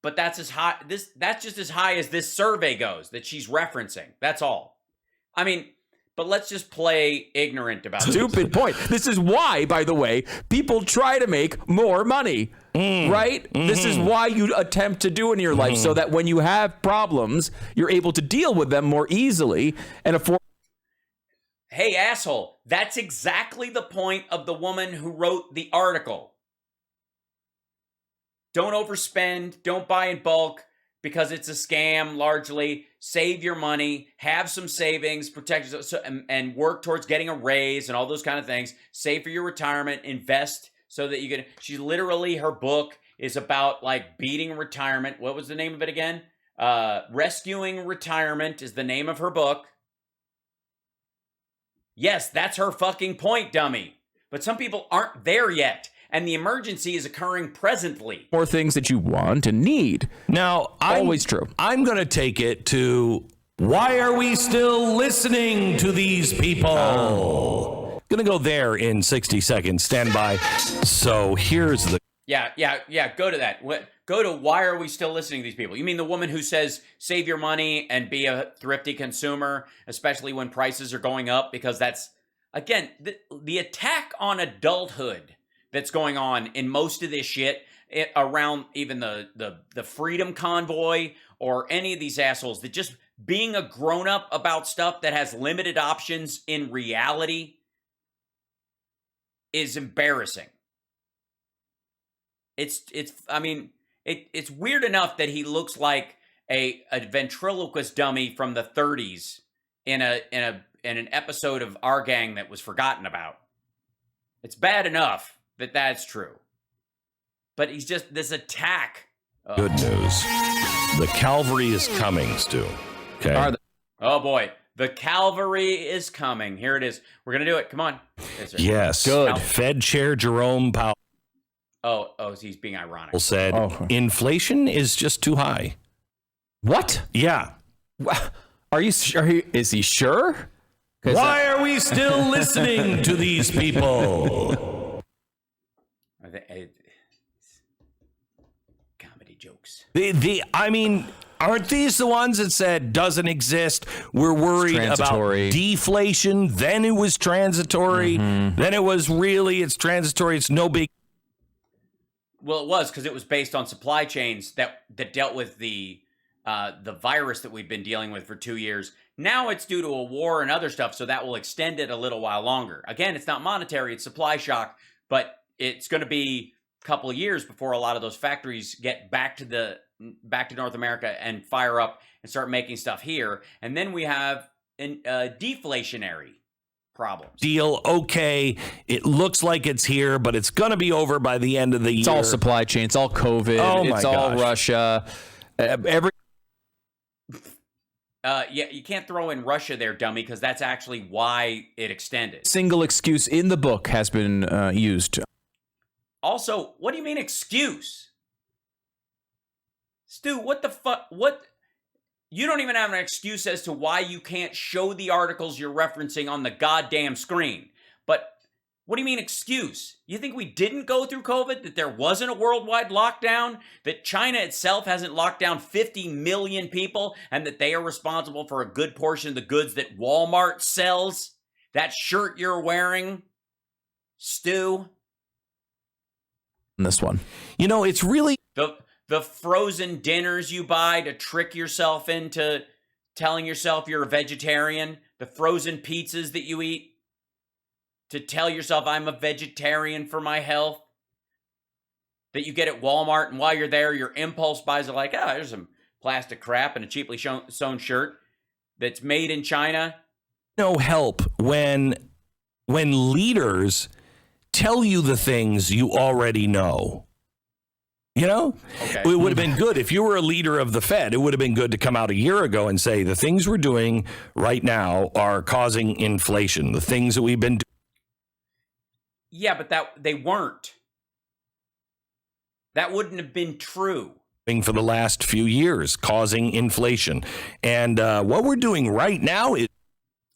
But that's as high. That's just as high as this survey goes that she's referencing. That's all. I mean, but let's just play ignorant about it. Stupid point. This is why, by the way, people try to make more money, right? Mm-hmm. This is why you attempt to do in your life, so that when you have problems, you're able to deal with them more easily and afford. Hey, asshole, that's exactly the point of the woman who wrote the article. Don't overspend, don't buy in bulk because it's a scam largely. Save your money, have some savings, protect yourself, and work towards getting a raise and all those kind of things. Save for your retirement, invest so that you can. She literally, her book is about like beating retirement. What was the name of it again? Rescuing Retirement is the name of her book. Yes, that's her fucking point, dummy. but some people aren't there yet. And the emergency is occurring presently. More things that you want and need. Now, Always true. I'm going to take it to why are we still listening to these people? Going to go there in 60 seconds. Stand by. So here's the. Yeah. Go to that. Go to why are we still listening to these people? You mean the woman who says save your money and be a thrifty consumer, especially when prices are going up? Because that's, again, the attack on adulthood that's going on in most of this shit around even the Freedom Convoy or any of these assholes, that just being a grown-up about stuff that has limited options in reality is embarrassing. It's weird enough that he looks like a ventriloquist dummy from the 30s in an episode of Our Gang that was forgotten about. It's bad enough that that's true. But he's just this attack. Good news. The cavalry is coming, Stu. Okay. Oh boy. The cavalry is coming. Here it is. We're going to do it. Come on. Yes. Good. Fed Chair Jerome Powell Oh, he's being ironic. said inflation is just too high. What? Yeah. Are you sure? Is he sure? Why are we still listening to these people? Comedy jokes. Aren't these the ones that said doesn't exist? We're worried about deflation. Then it was transitory. Then it was it's transitory. It's no big. Well, it was because it was based on supply chains that dealt with the virus that we've been dealing with for 2 years. Now it's due to a war and other stuff, so that will extend it a little while longer. Again, it's not monetary, it's supply shock, but it's going to be a couple of years before a lot of those factories get back to North America and fire up and start making stuff here. And then we have deflationary problems. Deal, okay, it looks like it's here, but it's going to be over by the end of the year. It's all supply chain. It's all COVID. It's all Russia. You can't throw in Russia there, dummy, because that's actually why it extended. Single excuse in the book has been used. Also, what do you mean excuse? Stu, what the fuck? What? You don't even have an excuse as to why you can't show the articles you're referencing on the goddamn screen. But what do you mean excuse? You think we didn't go through COVID? That there wasn't a worldwide lockdown? That China itself hasn't locked down 50 million people? And that they are responsible for a good portion of the goods that Walmart sells? That shirt you're wearing, Stu? This one. It's really... The frozen dinners you buy to trick yourself into telling yourself you're a vegetarian. The frozen pizzas that you eat to tell yourself I'm a vegetarian for my health. That you get at Walmart, and while you're there, your impulse buys are like, there's some plastic crap and a cheaply sewn shirt that's made in China. No help when leaders tell you the things you already know. Okay. It would have been good if you were a leader of the Fed. It would have been good to come out a year ago and say the things we're doing right now are causing inflation. The things that we've been doing. Yeah, but they weren't. That wouldn't have been true. For the last few years, causing inflation. And what we're doing right now is.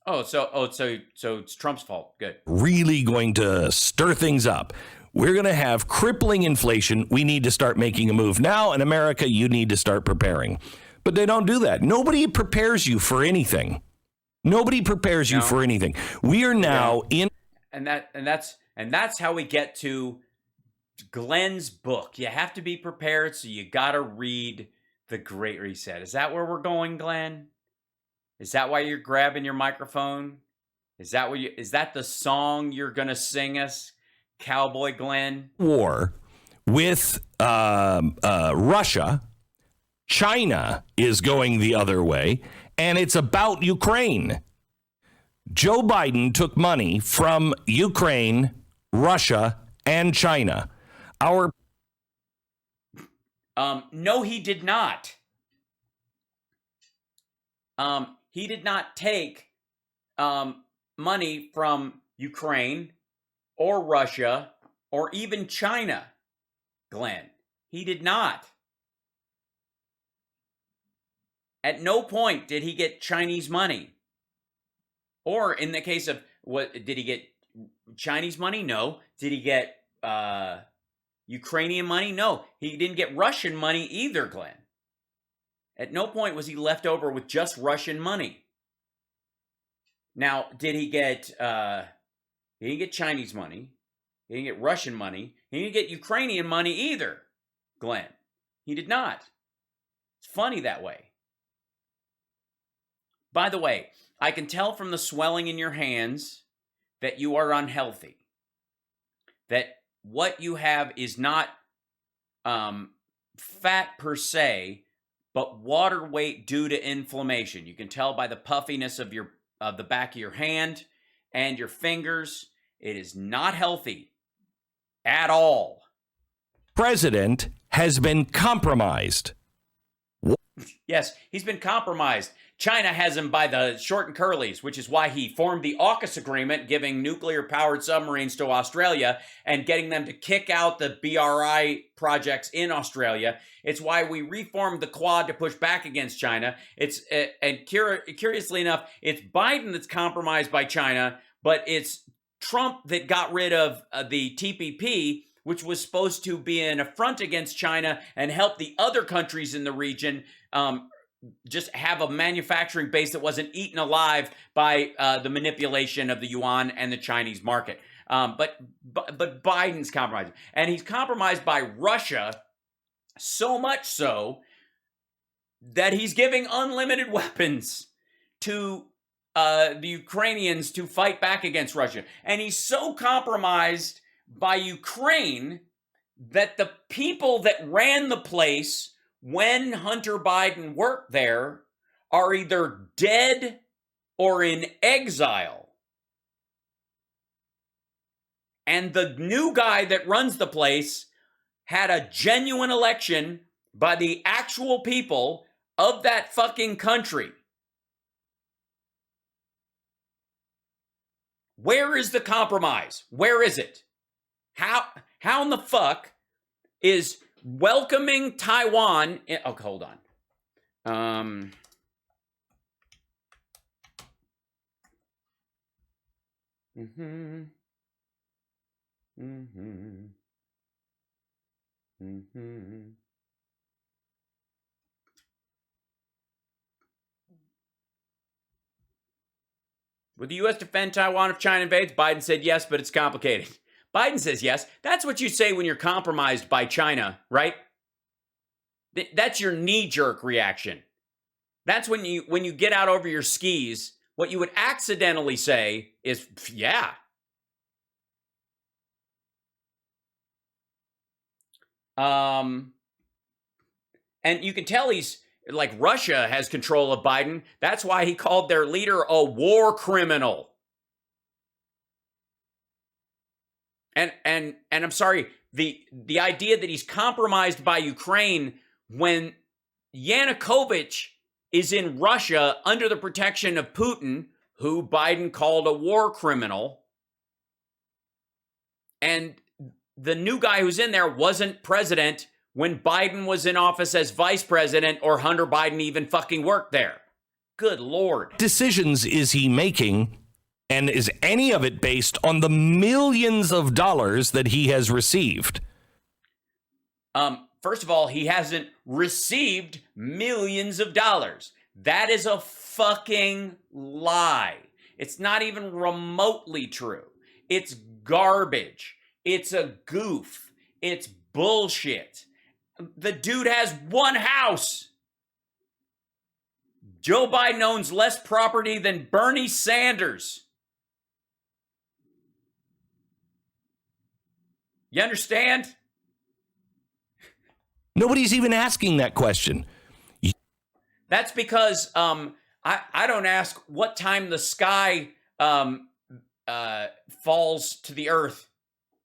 So it's Trump's fault. Good. Really going to stir things up. We're going to have crippling inflation. We need to start making a move now. In America, you need to start preparing. But they don't do that. Nobody prepares you for anything. Nobody prepares you for anything. We are now in. And that's how we get to Glenn's book. You have to be prepared, so you got to read The Great Reset. Is that where we're going, Glenn? Is that why you're grabbing your microphone? Is that the song you're going to sing us? Cowboy Glenn? War with Russia. China is going the other way, and it's about Ukraine. Joe Biden took money from Ukraine, Russia, and China. No, he did not. He did not take money from Ukraine, or Russia or even China, Glenn. He did not. At no point did he get Chinese money. Or in the case of what did he get Chinese money? No. Did he get Ukrainian money? No. He didn't get Russian money either, Glenn. At no point was he left over with just Russian money. Now, did he get he didn't get Chinese money. He didn't get Russian money. He didn't get Ukrainian money either, Glenn. He did not. It's funny that way. By the way, I can tell from the swelling in your hands that you are unhealthy. That what you have is not fat per se, but water weight due to inflammation. You can tell by the puffiness of the back of your hand and your fingers. It is not healthy at all. President has been compromised. Yes, he's been compromised. China has him by the short and curlies, which is why he formed the AUKUS agreement, giving nuclear-powered submarines to Australia and getting them to kick out the BRI projects in Australia. It's why we reformed the Quad to push back against China. Curiously enough, it's Biden that's compromised by China, but it's Trump that got rid of the TPP, which was supposed to be an affront against China and help the other countries in the region just have a manufacturing base that wasn't eaten alive by the manipulation of the yuan and the Chinese market. But Biden's compromised. And he's compromised by Russia, so much so that he's giving unlimited weapons to the Ukrainians to fight back against Russia. And he's so compromised by Ukraine that the people that ran the place when Hunter Biden worked there are either dead or in exile. And the new guy that runs the place had a genuine election by the actual people of that fucking country. Where is the compromise? Where is it? How in the fuck is welcoming Taiwan? Oh, hold on. Would the U.S. defend Taiwan if China invades? Biden said yes, but it's complicated. Biden says yes. That's what you say when you're compromised by China, right? That's your knee-jerk reaction. That's when you get out over your skis. What you would accidentally say is, yeah. And you can tell he's like Russia has control of Biden. That's why he called their leader a war criminal. And I'm sorry, the idea that he's compromised by Ukraine when Yanukovych is in Russia under the protection of Putin, who Biden called a war criminal, and the new guy who's in there wasn't president when Biden was in office as vice president or Hunter Biden even fucking worked there. Good Lord. Decisions is he making, and is any of it based on the millions of dollars that he has received? First of all, he hasn't received millions of dollars. That is a fucking lie. It's not even remotely true. It's garbage. It's a goof. It's bullshit. The dude has one house. Joe Biden owns less property than Bernie Sanders. You understand? Nobody's even asking that question. That's because I don't ask what time the sky falls to the earth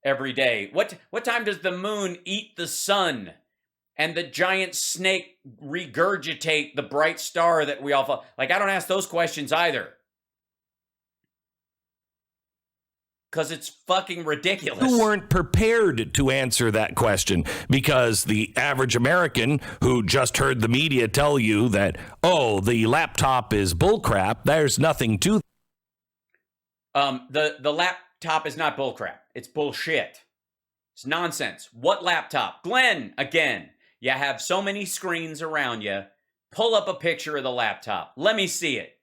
every day. What time does the moon eat the sun and the giant snake regurgitate the bright star that we all follow? Like, I don't ask those questions either. Because it's fucking ridiculous. You weren't prepared to answer that question because the average American who just heard the media tell you that, oh, the laptop is bullcrap, there's nothing to the laptop is not bullcrap. It's bullshit. It's nonsense. What laptop? Glenn, again, you have so many screens around you. Pull up a picture of the laptop. Let me see it.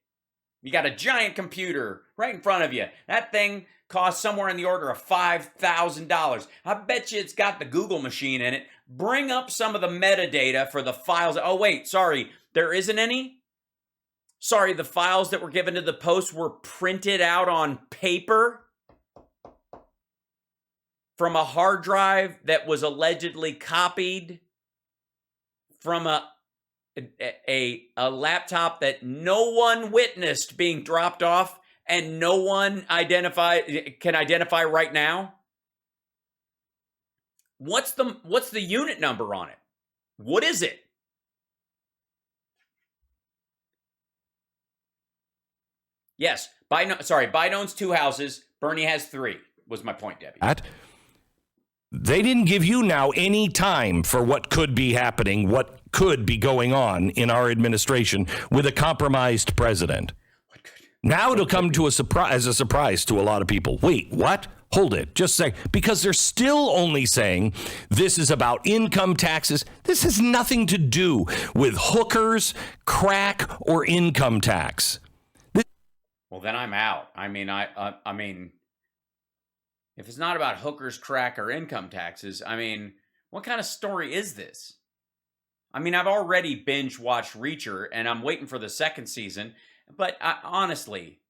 You got a giant computer right in front of you. That thing costs somewhere in the order of $5,000. I bet you it's got the Google machine in it. Bring up some of the metadata for the files. Oh, wait, sorry. There isn't any? Sorry, the files that were given to the Post were printed out on paper from a hard drive that was allegedly copied from a laptop that no one witnessed being dropped off and no one can identify right now. What's the unit number on it? What is it? Yes, Biden owns 2 houses. Bernie has 3. Was my point, Debbie. They didn't give you now any time for what could be happening, what could be going on in our administration with a compromised president. Now it'll come to as a surprise to a lot of people. Wait, what? Hold it. Just say, because they're still only saying this is about income taxes. This has nothing to do with hookers, crack, or income tax. Well, then I'm out. I mean, if it's not about hookers, crack, or income taxes, I mean, what kind of story is this? I mean, I've already binge watched Reacher, and I'm waiting for the second season. But honestly,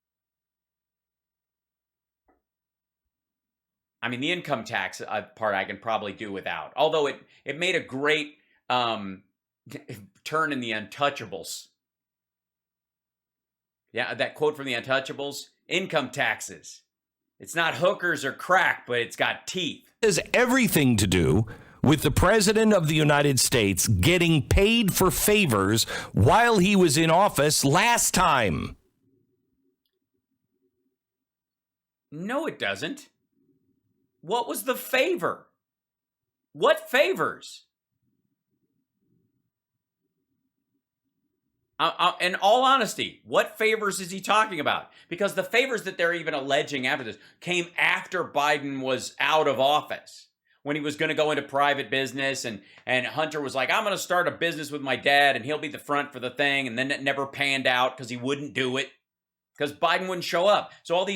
I mean, the income tax part I can probably do without. Although it made a great turn in the Untouchables. Yeah, that quote from the Untouchables, income taxes. It's not hookers or crack, but it's got teeth. It has everything to do with the president of the United States getting paid for favors while he was in office last time. No, it doesn't. What was the favor? What favors? In all honesty, what favors is he talking about? Because the favors that they're even alleging after this came after Biden was out of office, when he was going to go into private business, and Hunter was like, I'm going to start a business with my dad and he'll be the front for the thing. And then it never panned out because he wouldn't do it because Biden wouldn't show up. So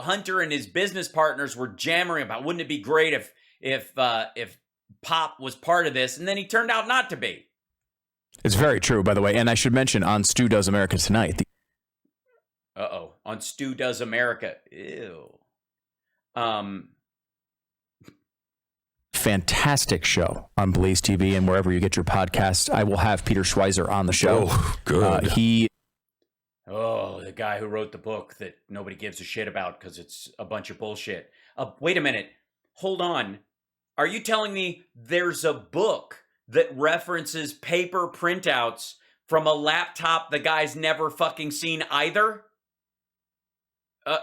Hunter and his business partners were jammering about, wouldn't it be great if Pop was part of this? And then he turned out not to be. It's very true, by the way. And I should mention on Stu Does America Tonight. On Stu Does America. Ew. Fantastic show on Blaze TV and wherever you get your podcasts. I will have Peter Schweizer on the show. Oh, good. The guy who wrote the book that nobody gives a shit about because it's a bunch of bullshit. Wait a minute. Hold on. Are you telling me there's a book that references paper printouts from a laptop the guy's never fucking seen either?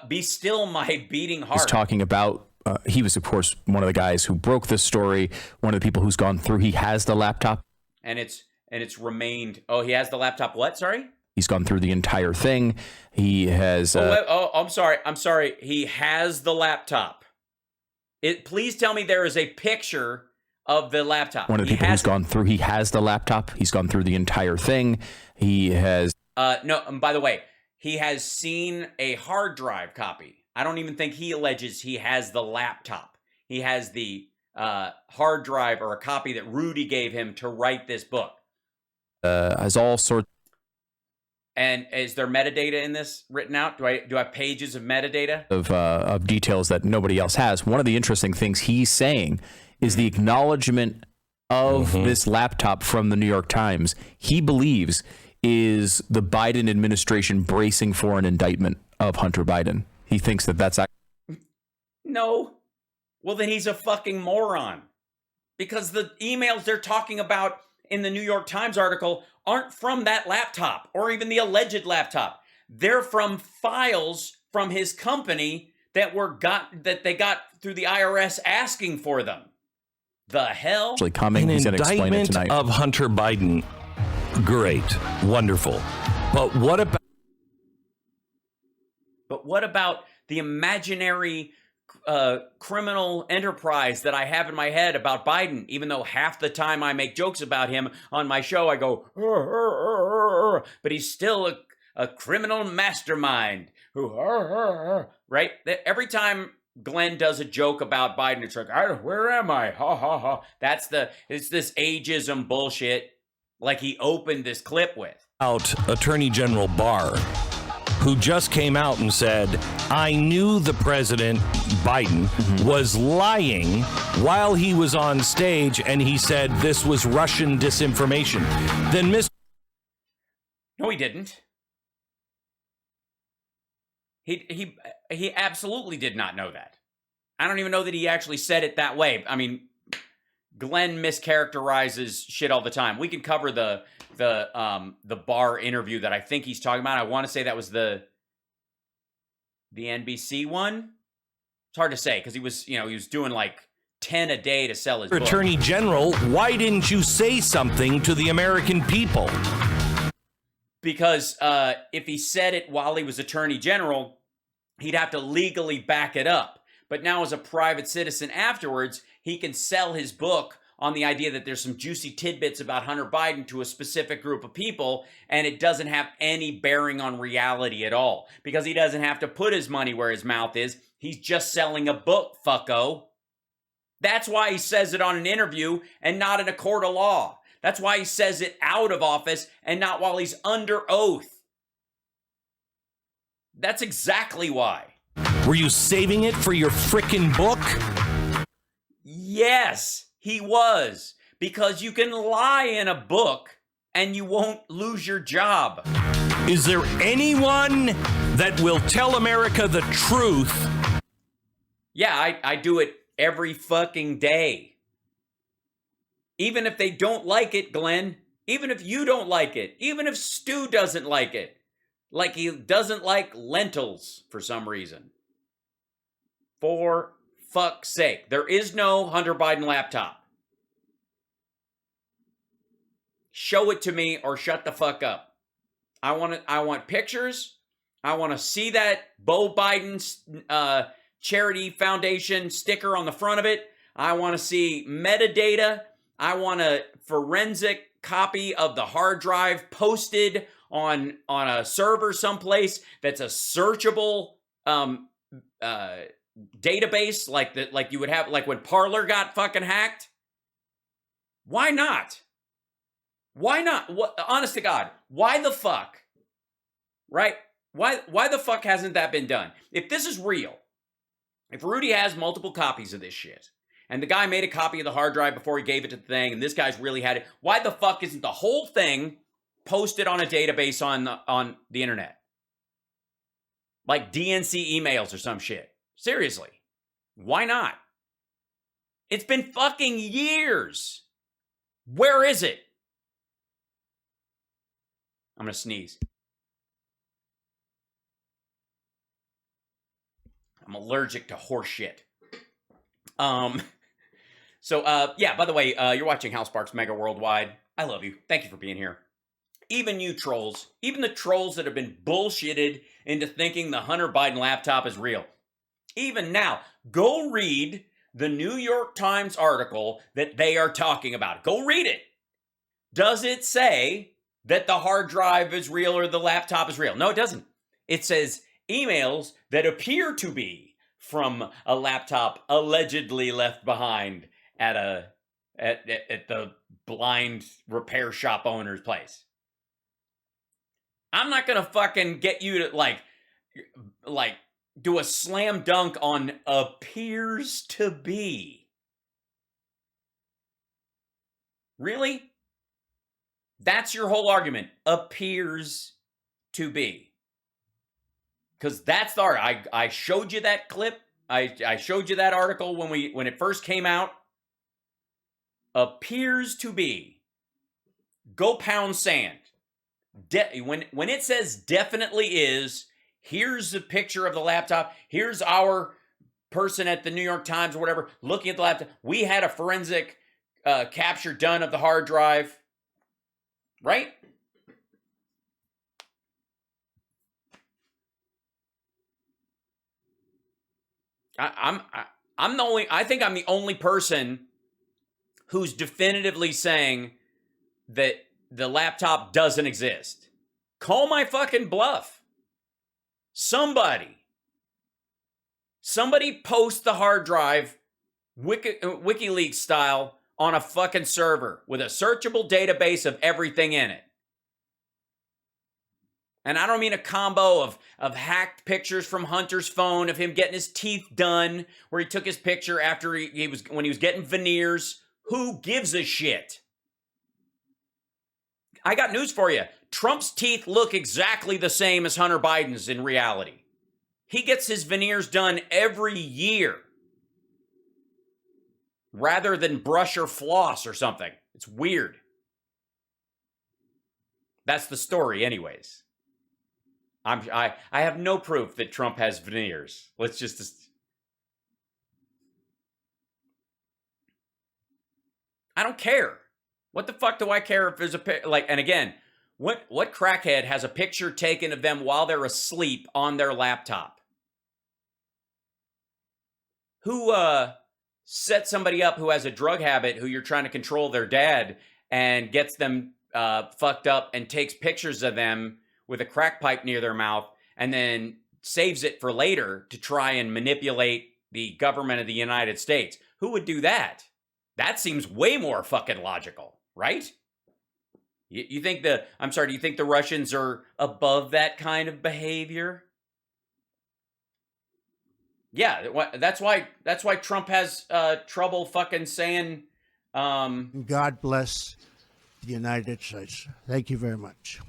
Be still my beating heart. He's talking about, he was, of course, one of the guys who broke this story, one of the people who's gone through. He has the laptop. And it's remained. Oh, he has the laptop. What? Sorry? He's gone through the entire thing. He has. I'm sorry. He has the laptop. Please tell me there is a picture of the laptop. One of the people who's gone through. He has the laptop. He's gone through the entire thing. He has. No. And by the way, he has seen a hard drive copy. I don't even think he alleges he has the laptop. He has the hard drive or a copy that Rudy gave him to write this book. Has all sorts. And is there metadata in this written out? Do I have pages of metadata? Of details that nobody else has. One of the interesting things he's saying is the acknowledgement of this laptop from the New York Times. He believes is the Biden administration bracing for an indictment of Hunter Biden. He thinks that that's... No. Well, then he's a fucking moron. Because the emails they're talking about in the New York Times article aren't from that laptop or even the alleged laptop. They're from files from his company that they got through the IRS asking for them. The hell? Actually coming. An He's going to explain it indictment tonight. of Hunter Biden. Great. Wonderful. But what about the imaginary criminal enterprise that I have in my head about Biden? Even though half the time I make jokes about him on my show, I go, but he's still a criminal mastermind who, right? Every time Glenn does a joke about Biden, it's like, where am I? Ha ha ha. It's this ageism bullshit like he opened this clip with. about Attorney General Barr, who just came out and said, I knew the President Biden was lying while he was on stage, and he said this was Russian disinformation. Then Mr. No, he didn't. He absolutely did not know that. I don't even know that he actually said it that way. I mean, Glenn mischaracterizes shit all the time. We can cover the Barr interview that I think he's talking about. I want to say that was the NBC one. It's hard to say because he was doing like 10 a day to sell his book. Attorney General, why didn't you say something to the American people? Because if he said it while he was Attorney General, he'd have to legally back it up. But now as a private citizen afterwards, he can sell his book on the idea that there's some juicy tidbits about Hunter Biden to a specific group of people, and it doesn't have any bearing on reality at all. Because he doesn't have to put his money where his mouth is. He's just selling a book, fucko. That's why he says it on an interview and not in a court of law. That's why he says it out of office and not while he's under oath. That's exactly why. Were you saving it for your frickin' book? Yes, he was. Because you can lie in a book and you won't lose your job. Is there anyone that will tell America the truth? Yeah, I do it every fucking day. Even if they don't like it, Glenn. Even if you don't like it. Even if Stu doesn't like it. Like he doesn't like lentils for some reason. For fuck's sake. There is no Hunter Biden laptop. Show it to me or shut the fuck up. I want pictures. I want to see that Beau Biden's charity foundation sticker on the front of it. I want to see metadata. I want a forensic copy of the hard drive posted on a server someplace that's a searchable database like you would have like when Parler got fucking hacked. Why not? Why not? What, honest to God, why the fuck? Right? Why the fuck hasn't that been done? If this is real, if Rudy has multiple copies of this shit, and the guy made a copy of the hard drive before he gave it to the thing, and this guy's really had it, why the fuck isn't the whole thing posted on a database on the internet? Like DNC emails or some shit. Seriously. Why not? It's been fucking years. Where is it? I'm gonna sneeze. I'm allergic to horse shit. Yeah, by the way, you're watching Hal Sparks Mega Worldwide. I love you. Thank you for being here. Even you trolls, even the trolls that have been bullshitted into thinking the Hunter Biden laptop is real. Even now, go read the New York Times article that they are talking about. Go read it. Does it say that the hard drive is real or the laptop is real? No, it doesn't. It says emails that appear to be from a laptop allegedly left behind at the blind repair shop owner's place. I'm not gonna fucking get you to like do a slam dunk on appears to be. Really? That's your whole argument. Appears to be. Because that's the art. I showed you that clip. I showed you that article when it first came out. Appears to be. Go pound sand. When it says definitely is, Here's a picture of the laptop. Here's our person at the New York Times or whatever looking at the laptop. We had a forensic capture done of the hard drive, right? I'm the only. I think I'm the only person who's definitively saying that the laptop doesn't exist. Call my fucking bluff. Somebody post the hard drive WikiLeaks style on a fucking server with a searchable database of everything in it. And I don't mean a combo of hacked pictures from Hunter's phone of him getting his teeth done, where he took his picture after when he was getting veneers. Who gives a shit? I got news for you. Trump's teeth look exactly the same as Hunter Biden's in reality. He gets his veneers done every year rather than brush or floss or something. It's weird. That's the story anyways. I have no proof that Trump has veneers. Let's just... I don't care. What the fuck do I care if there's a like? And again, what crackhead has a picture taken of them while they're asleep on their laptop? Who set somebody up who has a drug habit, who you're trying to control their dad, and gets them fucked up and takes pictures of them with a crack pipe near their mouth and then saves it for later to try and manipulate the government of the United States? Who would do that? That seems way more fucking logical, right? You think do you think the Russians are above that kind of behavior? Yeah, that's why Trump has trouble fucking saying God bless the United States. Thank you very much.